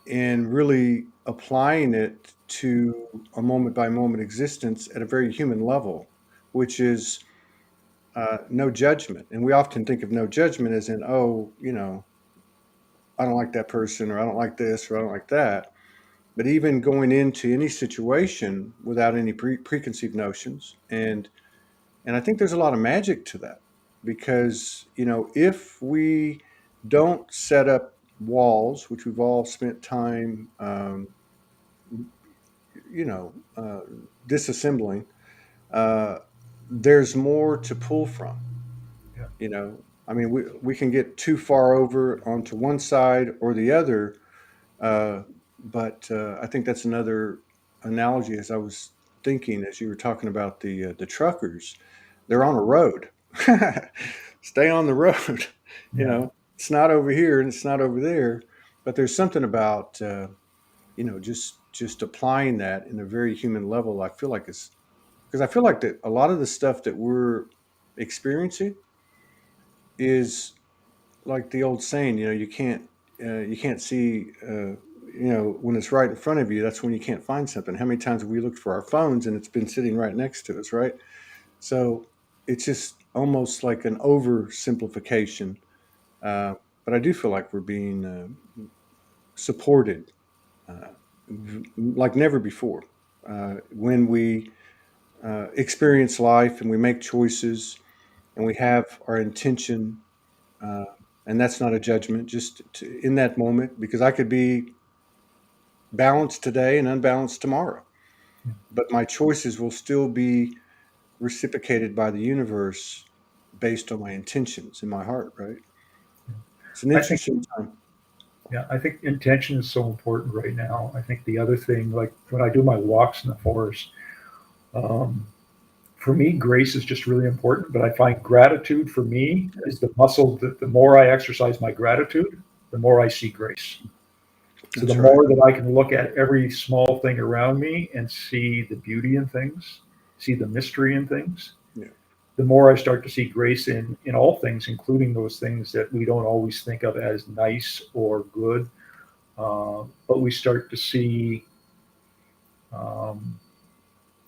and really applying it to a moment by moment existence at a very human level, which is no judgment. And we often think of no judgment as in, oh, I don't like that person, or I don't like this, or I don't like that. But even going into any situation without any preconceived notions, and I think there's a lot of magic to that, because if we don't set up walls, which we've all spent time, you know, disassembling, uh, there's more to pull from. Yeah. You know, I mean, we can get too far over onto one side or the other, uh, but I think that's another analogy. As I was thinking, as you were talking about the truckers, they're on a road. Stay on the road. You Yeah. know, it's not over here and it's not over there, but there's something about just applying that in a very human level. I feel like it's because I feel like that a lot of the stuff that we're experiencing is like the old saying, you can't see, when it's right in front of you, that's when you can't find something. How many times have we looked for our phones and it's been sitting right next to us, right? So it's just almost like an oversimplification. Uh, but I do feel like we're being supported uh, like never before. When we experience life and we make choices and we have our intention, uh, and that's not a judgment, just in that moment, because I could be balanced today and unbalanced tomorrow, but my choices will still be reciprocated by the universe based on my intentions in my heart, right? It's an I think, interesting time. yeah, I think intention is so important right now. I think the other thing, like when I do my walks in the forest, um, for me, grace is just really important. But I find gratitude for me is the muscle that the more I exercise my gratitude, the more I see grace. So the That's right. more that I can look at every small thing around me and see the beauty in things, see the mystery in things, Yeah. the more I start to see grace in all things, including those things that we don't always think of as nice or good, but we start to see um,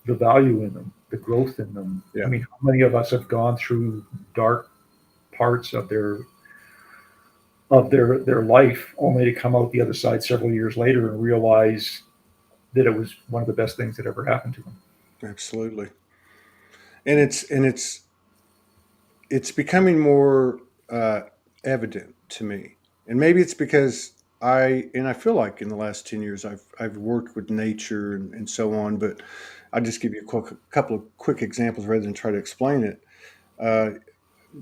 the value in them, the growth in them. I Yeah. mean, how many of us have gone through dark parts of their life only to come out the other side several years later and realize that it was one of the best things that ever happened to them. Absolutely. And it's becoming more uh, evident to me, and maybe it's because I feel like in the last 10 years I've worked with nature and so on, but I'll just give you couple of quick examples rather than try to explain it. uh,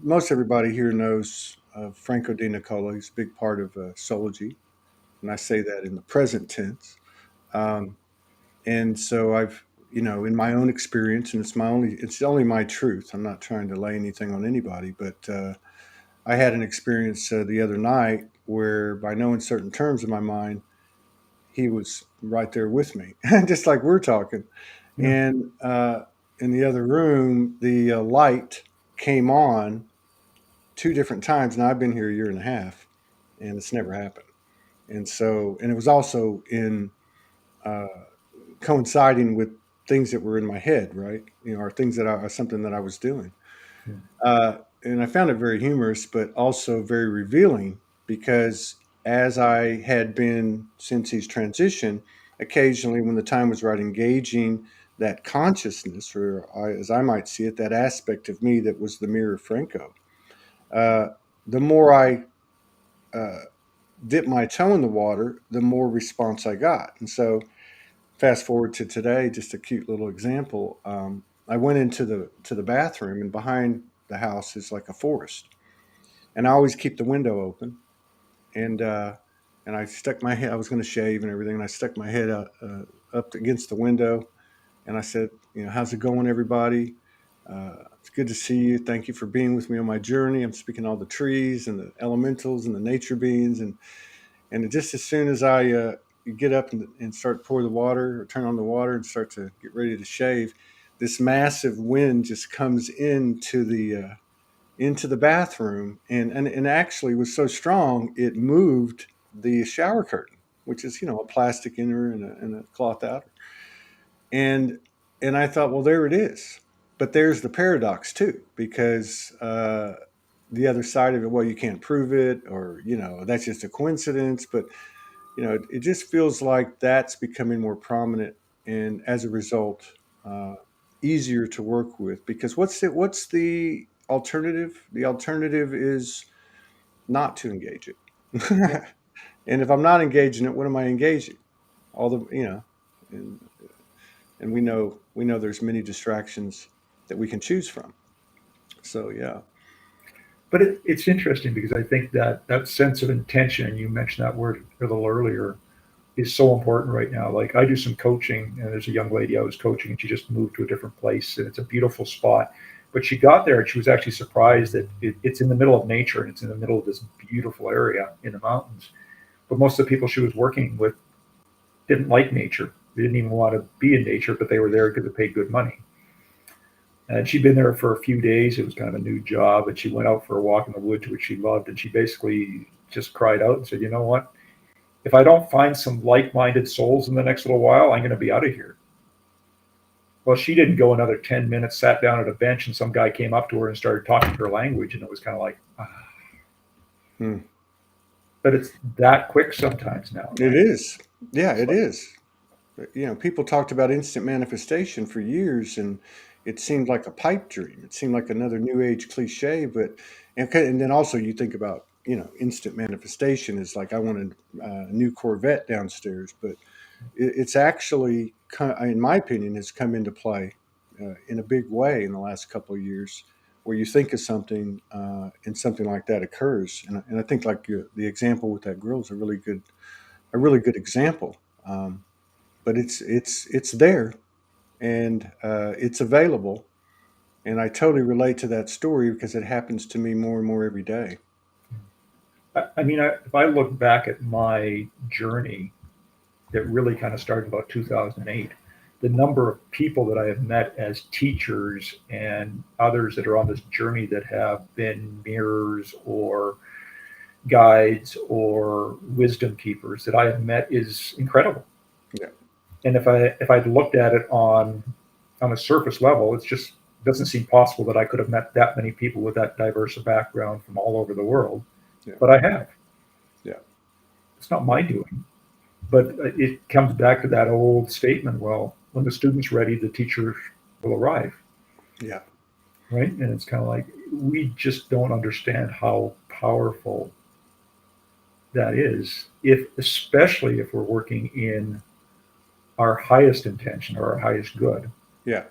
Most everybody here knows Franco Di Nicola. He's a big part of Soulogy, and I say that in the present tense. um, and so I've, in my own experience, and it's only my truth. I'm not trying to lay anything on anybody, but I had an experience the other night where, by knowing certain terms in my mind, he was right there with me, just like we're talking. Yeah. And in the other room, the light came on two different times. Now I've been here a year and a half, and it's never happened. And it was also in uh, coinciding with things that were in my head, right? Or things something that I was doing. Yeah. And I found it very humorous, but also very revealing, because as I had been since he's transitioned, occasionally when the time was right, engaging that consciousness, or as I might see it, that aspect of me that was the mirror Franco. Uh, the more I uh, dipped my toe in the water, the more response I got. And so, fast forward to today, just a cute little example. I went into the bathroom, and behind the house is like a forest, and I always keep the window open. And I stuck my head. I was going to shave and everything, and I stuck my head out, up against the window, and I said, "How's it going, everybody? It's good to see you. Thank you for being with me on my journey." I'm speaking all the trees and the elementals and the nature beings, and just as soon as I get up and start to pour the water or turn on the water and start to get ready to shave, this massive wind just comes into the bathroom, and actually was so strong it moved the shower curtain, which is a plastic inner and a cloth outer. And and I thought, well, there it is. But there's the paradox too, because the other side of it, well, you can't prove it, or that's just a coincidence. But it just feels like that's becoming more prominent, and as a result, uh, easier to work with. Because what's the alternative? The alternative is not to engage Yeah. it. And if I'm not engaging it, what am I engaging? All the, and, and we know there's many distractions that we can choose from. So yeah. But it's interesting because I think that that sense of intention, and you mentioned that word a little earlier, is so important right now. Like I do some coaching, and there's a young lady I was coaching, and she just moved to a different place, and it's a beautiful spot. But she got there, and she was actually surprised that it's in the middle of nature, and it's in the middle of this beautiful area in the mountains. But most of the people she was working with didn't like nature. They didn't even want to be in nature, but they were there because it paid good money. And she'd been there for a few days. It was kind of a new job, and she went out for a walk in the woods, which she loved. And she basically just cried out and said, "You know what? If I don't find some like-minded souls in the next little while, I'm going to be out of here." Well, she didn't go another 10 minutes, sat down at a bench, and some guy came up to her and started talking her language. And it was kind of like, ah. Hmm. But it's that quick sometimes now, It right? is. Yeah, It's it like, is. People talked about instant manifestation for years, and it seemed like a pipe dream. It seemed like another new age cliche, but and then also you think about instant manifestation is like I wanted a new Corvette downstairs, but it's actually, in my opinion, has come into play in a big way in the last couple of years, where you think of something and something like that occurs, and I think like the example with that girl is a really good example. But it's there, and it's available, and I totally relate to that story because it happens to me more and more every day. I mean, if I look back at my journey that really kind of started about 2008, the number of people that I have met as teachers and others that are on this journey that have been mirrors or guides or wisdom keepers that I have met is incredible. Yeah, And if I'd looked at it on a surface level, it just doesn't seem possible that I could have met that many people with that diverse a background from all over the world. yeah, But I have. yeah, It's not my doing. But it comes back to that old statement, well, when the student's ready, the teacher will arrive, yeah, right? And it's kind of like we just don't understand how powerful that is, if especially if we're working in our highest intention or our highest good. yeah.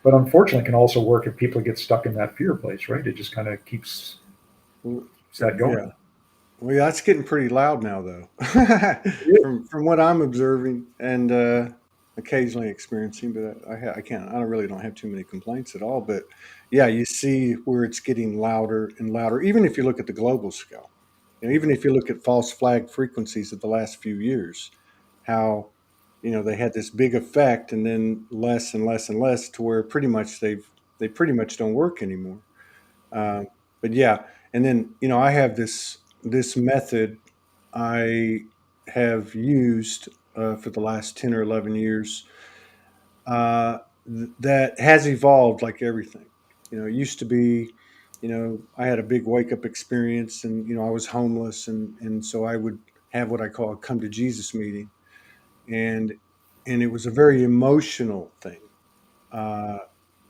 But unfortunately, it can also work if people get stuck in that fear place, right? It just kind of Well, keeps that yeah. going. Well, yeah, that's getting pretty loud now, though, from what I'm observing and occasionally experiencing. But I can't. I really don't have too many complaints at all. But yeah, you see where it's getting louder and louder. Even if you look at the global scale, even if you look at false flag frequencies of the last few years, how they had this big effect, and then less and less and less, to where pretty much they pretty much don't work anymore. Um, but yeah, and then I have this method I have used for the last 10 or 11 years that has evolved like everything. It used to be, I had a big wake up experience, and I was homeless, and so I would have what I call a come to Jesus meeting, and it was a very emotional thing, uh,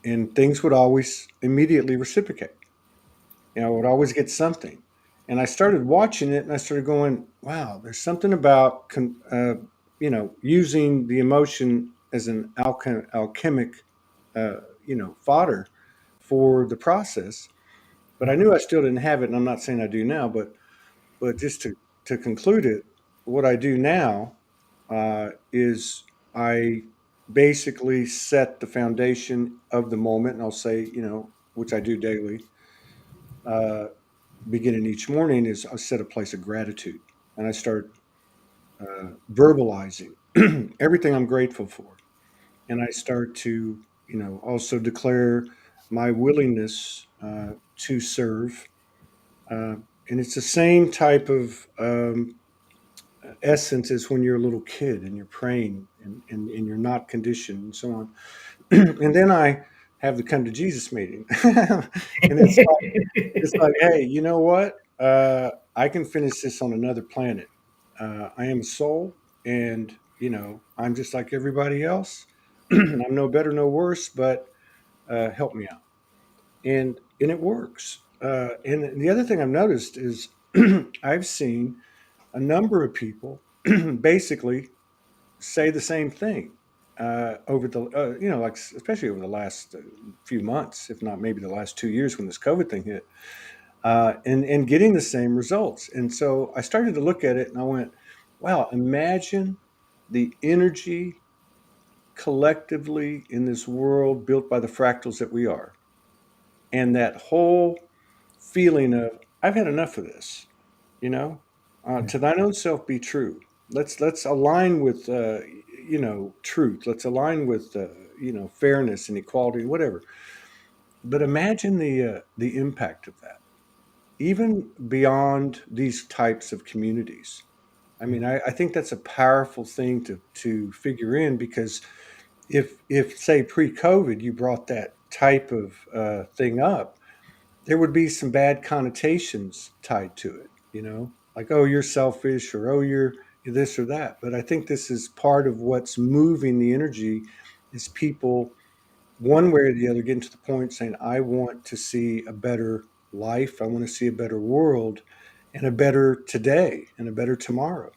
and things would always immediately reciprocate. I would always get something. And I started watching it, and I started going, wow, there's something about, using the emotion as an alchemic, fodder for the process. But I knew I still didn't have it, and I'm not saying I do now, but just to conclude it, what I do now is I basically set the foundation of the moment, and I'll say, which I do daily, uh, beginning each morning, is I set a place of gratitude, and I start verbalizing everything I'm grateful for, and I start to also declare my willingness to serve, uh, and it's the same type of essence as when you're a little kid and you're praying, and you're not conditioned and so on. And then I have the come to Jesus meeting, and it's like, hey, you know what? I can finish this on another planet. I am a soul, and I'm just like everybody else. I'm no better, no worse, but help me out, and it works. And the other thing I've noticed is I've seen a number of people basically say the same thing over the, like especially over the last few months, if not maybe the last 2 years when this COVID thing hit, and getting the same results. And so I started to look at it and I went, wow, imagine the energy collectively in this world built by the fractals that we are. And that whole feeling of, I've had enough of this, you know, Yeah. to thine own self be true. Let's align with, truth. Let's align with, fairness and equality, whatever. But imagine the impact of that, even beyond these types of communities. I mean, I think that's a powerful thing to figure in, because if say pre-COVID you brought that type of thing up, there would be some bad connotations tied to it, like, oh, you're selfish, or oh, you're this or that. But I think this is part of what's moving the energy, is people one way or the other getting to the point saying, I want to see a better life, I want to see a better world, and a better today and a better tomorrow.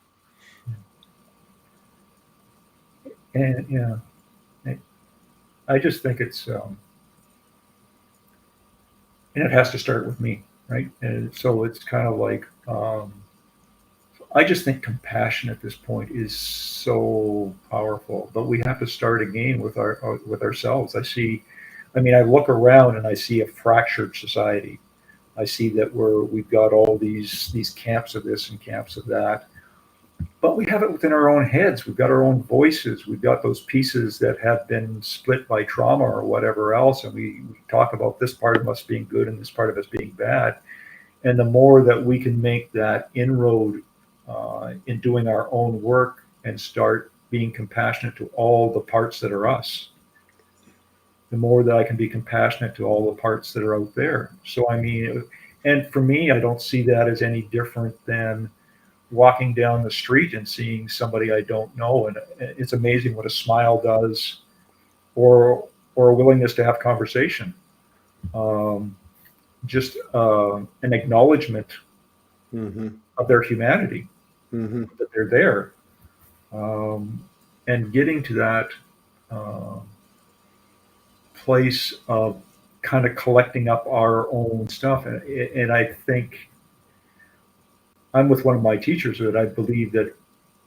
And yeah, I just think it's, and it has to start with me, right? And so it's kind of like, I just think compassion at this point is so powerful, but we have to start again with ourselves. I mean, I look around and I see a fractured society. I see that we've got all these camps of this and camps of that, but we have it within our own heads. We've got our own voices. We've got those pieces that have been split by trauma or whatever else, and we talk about this part of us being good and this part of us being bad. And the more that we can make that inroad in doing our own work and start being compassionate to all the parts that are us, the more that I can be compassionate to all the parts that are out there. So, I mean, and for me, I don't see that as any different than walking down the street and seeing somebody I don't know. And it's amazing what a smile does, or a willingness to have conversation. Um, just an acknowledgement Mm-hmm. of their humanity, Mm-hmm. that they're there, um, and getting to that uh, place of kind of collecting up our own stuff. And I think I'm with one of my teachers that I believe that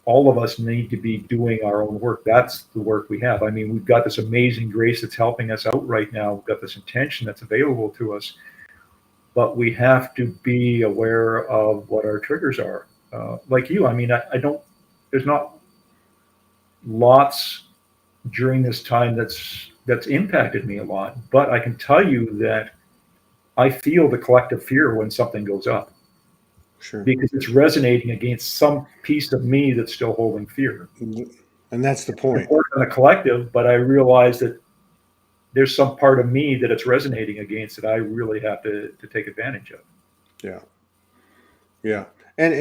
all of us need to be doing our own work. That's the work we have. I mean, we've got this amazing grace that's helping us out right now. We've got this intention that's available to us, but we have to be aware of what our triggers are. Like you, I mean, I don't, there's not lots during this time that's impacted me a lot, but I can tell you that I feel the collective fear when something goes up, Sure. because it's resonating against some piece of me that's still holding fear. And that's the I point. work on the collective, but I realize that there's some part of me that it's resonating against that I really have to take advantage of. Yeah. Yeah. And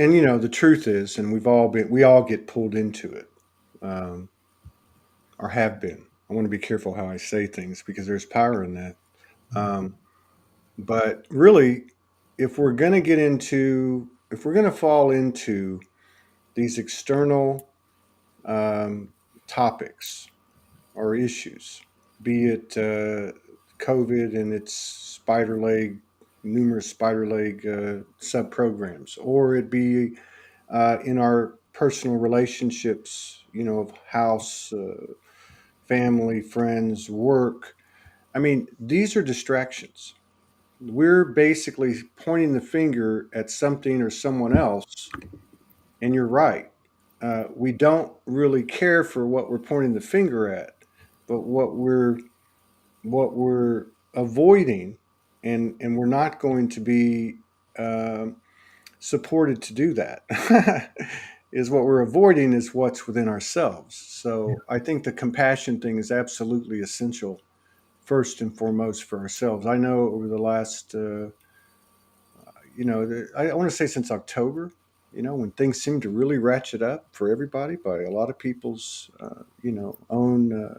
the truth is, and we all get pulled into it, um, or have been. I want to be careful how I say things, because there's power in that. Um, but really, if we're going to fall into these external um, topics or issues, be it COVID and its numerous spider leg sub programs, or it be in our personal relationships, of house, family, friends, work. I mean, these are distractions. We're basically pointing the finger at something or someone else, and you're right. We don't really care for what we're pointing the finger at, but what we're avoiding, and we're not going to be um, supported to do that. Is what we're avoiding is what's within ourselves. Yeah. So I think the compassion thing is absolutely essential, first and foremost, for ourselves. I know over the last I want to say since October, when things seem to really ratchet up for everybody by a lot of people's, own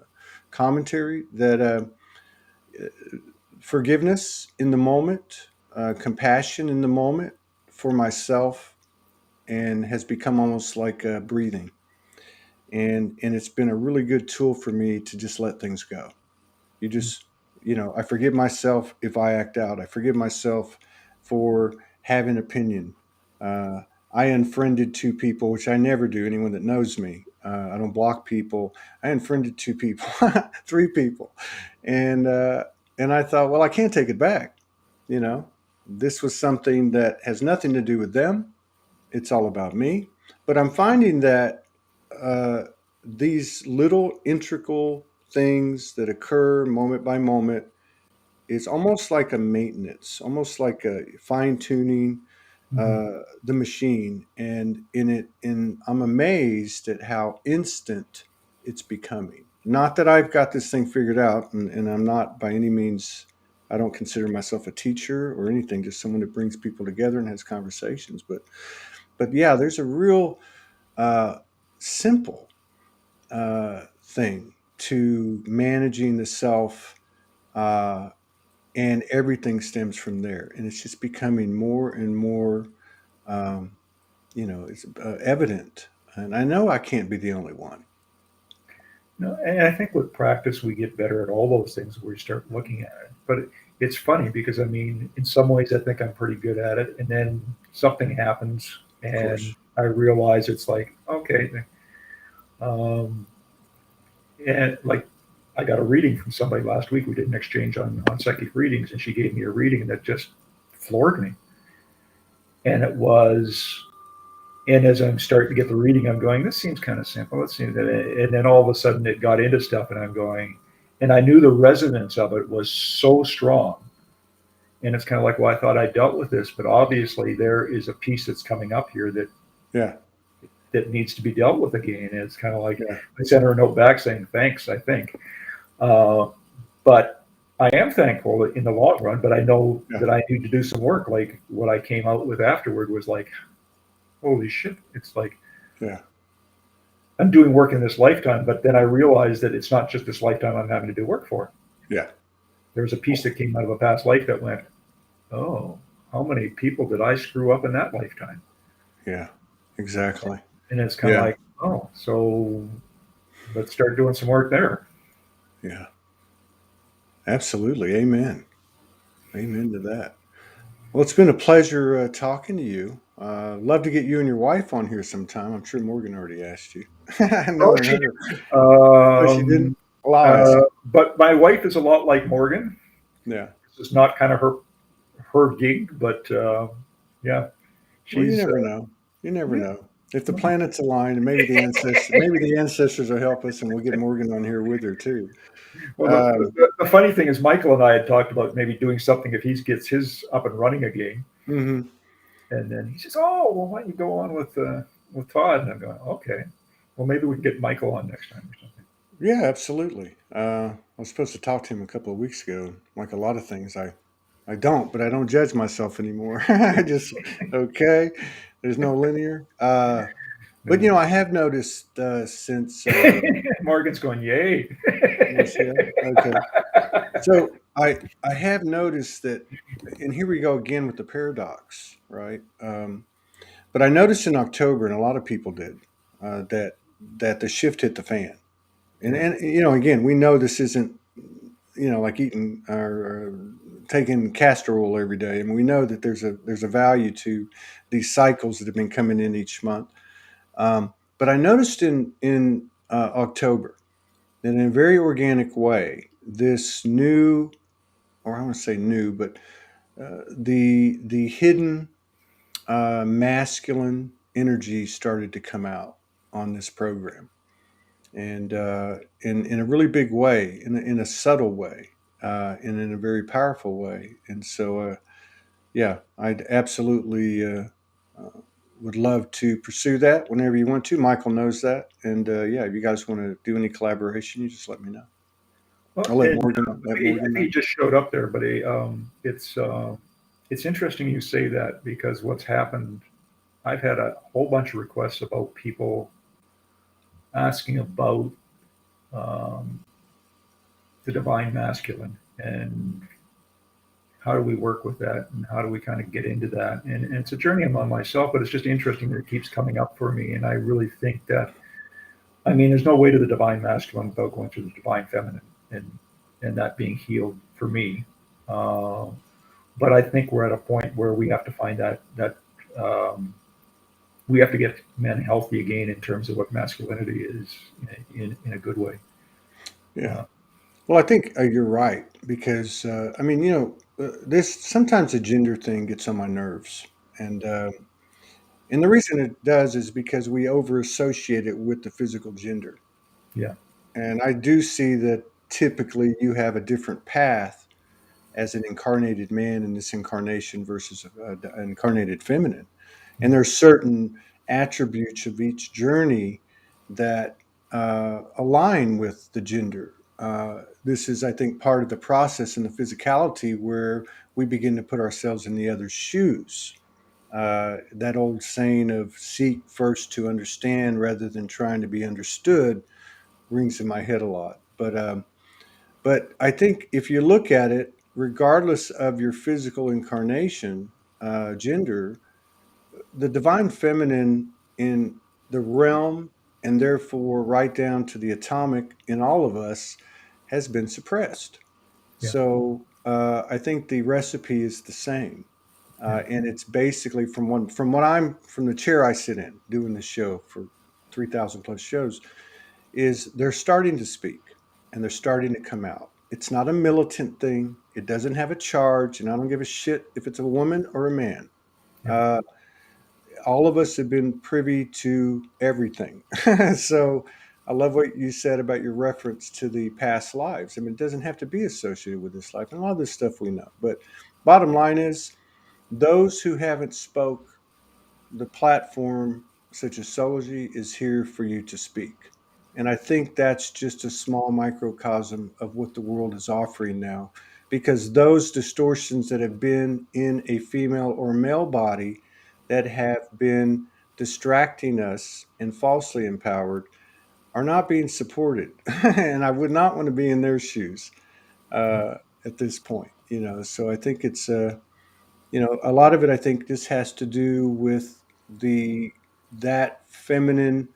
commentary, that forgiveness in the moment, compassion in the moment for myself, and has become almost like breathing. And it's been a really good tool for me to just let things go. You just, I forgive myself if I act out. I forgive myself for having opinion. Uh, I unfriended two people, which I never do. Anyone that knows me, I don't block people. I unfriended two people, three people, and uh, and I thought, well, I can't take it back. You know, this was something that has nothing to do with them. It's all about me. But I'm finding that uh, these little integral things that occur moment by moment, it's almost like a maintenance, almost like a fine tuning Mhm. the machine. And I'm amazed at how instant it's becoming. Not that I've got this thing figured out, and I'm not by any means. I don't consider myself a teacher or anything, just someone that brings people together and has conversations. But yeah, there's a real uh, simple thing to managing the self, uh, and everything stems from there. And it's just becoming more and more, um, it's evident. And I know I can't be the only one. No, and I think with practice we get better at all those things where we start looking at it. But it's funny because I mean, in some ways I think I'm pretty good at it, and then something happens Of and course. I realize it's like, okay, um, and like I got a reading from somebody last week. We did an exchange on psychic readings, and she gave me a reading that just floored me. And it was, and as I'm starting to get the reading, I'm going, this seems kind of simple. Let's see. And then all of a sudden it got into stuff, and I'm going, and I knew the resonance of it was so strong. And it's kind of like, well, I thought I dealt with this, but obviously there is a piece that's coming up here Yeah. that needs to be dealt with again. And it's kind of like Yeah. I sent her a note back saying thanks. I think, uh, but I am thankful in the long run. But I know Yeah. that I need to do some work. Like what I came out with afterward was like, holy shit! It's like Yeah. I'm doing work in this lifetime, but then I realized that it's not just this lifetime I'm having to do work for. Yeah. There was a piece that came out of a past life that went, oh, how many people did I screw up in that lifetime? Yeah. Exactly. And it's kind of Yeah. like, oh, so let's start doing some work there. Yeah. Absolutely. Amen. Amen to that. Well, it's been a pleasure talking to you. Love to get you and your wife on here sometime. I'm sure Morgan already asked you. Oh, Knowing she her. did. Oh, she didn't? Well, I'll ask her. But my wife is a lot like Morgan. Yeah. This is not kind of her gig, but yeah, Well, you she's never know. You never yeah. know. If the planets align, and maybe the ancestors will help us, and we'll get Morgan on here with her too. Well, Um, the funny thing is, Michael and I had talked about maybe doing something if he gets his up and running again. mhm. And then he says, "Oh, well, why don't you go on with Todd?" And I'm going, "Okay, well, maybe we can get Michael on next time or something." Yeah, absolutely. I was supposed to talk to him a couple of weeks ago. Like a lot of things, I don't, but I don't judge myself anymore. I just okay. There's no linear. But No. I have noticed since Morgan's going, "Yay!" yes, yeah, okay. So I have noticed that, and here we go again with the paradox, right? But I noticed in October, and a lot of people did, that the shift hit the fan. Yeah. And again, we know this isn't like eating or taking castor oil every day, and we know that there's a value to these cycles that have been coming in each month. But I noticed in October that in a very organic way, this new, or I want to say new, but the hidden masculine energy started to come out on this program, and in a really big way, in a subtle way, and in a very powerful way. And so, yeah, I'd absolutely uh, would love to pursue that whenever you want to. Michael knows that, and yeah, if you guys want to do any collaboration, you just let me know. Well, I'll let and Morgan I let think Morgan he know. just showed up there, but it's interesting you say that because what's happened, I've had a whole bunch of requests about people asking about um, the divine masculine, and how do we work with that, and how do we kind of get into that? And it's a journey I'm on myself, but it's just interesting that it keeps coming up for me. And I really think that, I mean, there's no way to the divine masculine without going through the divine feminine, and that being healed for me. Uh, but I think we're at a point where we have to find that um, we have to get men healthy again in terms of what masculinity is in a good way. Yeah. Uh, Well, I think you're right because I mean, this sometimes the gender thing gets on my nerves, and and the reason it does is because we over associate it with the physical gender, yeah, and I do see that typically you have a different path as an incarnated man in this incarnation versus an incarnated feminine. And there's certain attributes of each journey that align with the gender. This is, I think, part of the process in the physicality where we begin to put ourselves in the other's shoes. That old saying of seek first to understand rather than trying to be understood rings in my head a lot. But I think if you look at it, regardless of your physical incarnation, gender, the divine feminine in the realm and therefore right down to the atomic in all of us has been suppressed. yeah, So I think the recipe is the same. yeah, And it's basically from what I'm from the chair I sit in doing this show for 3,000 plus shows is they're starting to speak and they're starting to come out. It's not a militant thing. It doesn't have a charge, and I don't give a shit if it's a woman or a man. yeah, Uh, all of us have been privy to everything. So I love what you said about your reference to the past lives. I mean, it doesn't have to be associated with this life, and a lot of this stuff we know. But bottom line is, those who haven't spoke, the platform such as Soulogy is here for you to speak. And I think that's just a small microcosm of what the world is offering now, because those distortions that have been in a female or male body that have been distracting us and falsely empowered are not being supported. And I would not want to be in their shoes uh, at this point, So I think it's a lot of it, I think, this has to do with the that feminine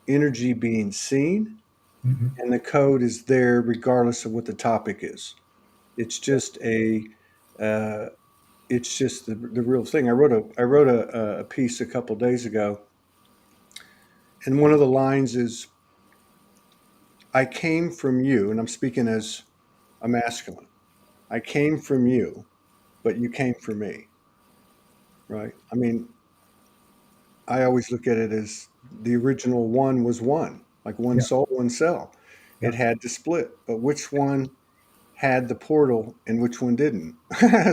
energy being seen, hmm and the code is there regardless of what the topic is. It's just uh, it's just the real thing. I wrote a piece a couple days ago, and one of the lines is, "I came from you," and I'm speaking as a masculine. "I came from you, but you came for me." Right? I mean, I always look at it as the original one was one, like one yeah, soul, one cell. yeah. It had to split, but which one had the portal and which one didn't?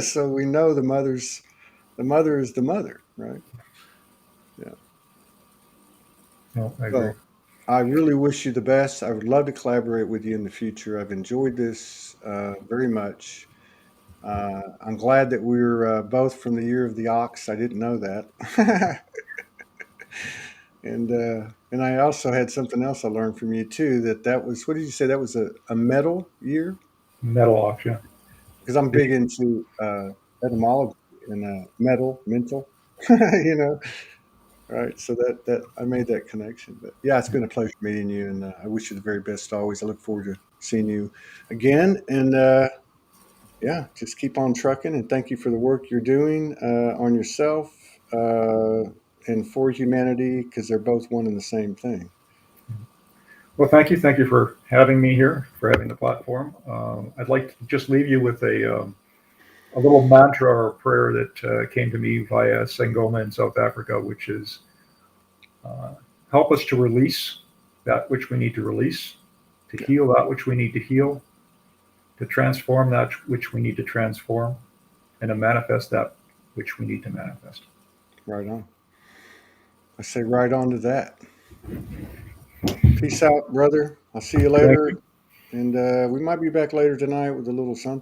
So we know the mother is the mother, right? Yeah. No, I agree. Well, I really wish you the best. I would love to collaborate with you in the future. I've enjoyed this very much. I'm glad that we're both from the year of the ox. I didn't know that. And I also had something else I learned from you too. That was, what did you say? That was a metal year, Metal off, yeah. because I'm big into etymology and metal, mental. you know, right? So that I made that connection. But yeah, it's been a pleasure meeting you, and I wish you the very best always. I look forward to seeing you again, and yeah, just keep on trucking. And thank you for the work you're doing on yourself and for humanity, because they're both one and the same thing. Well, thank you. Thank you for having me here, for having the platform. I'd like to just leave you with a little mantra or prayer that came to me via Sangoma in South Africa, which is uh, help us to release that which we need to release, to Yeah, heal that which we need to heal, to transform that which we need to transform, and to manifest that which we need to manifest. right on. I say right on to that. Peace out, brother. I'll see you Thank later. you. And we might be back later tonight with a little something.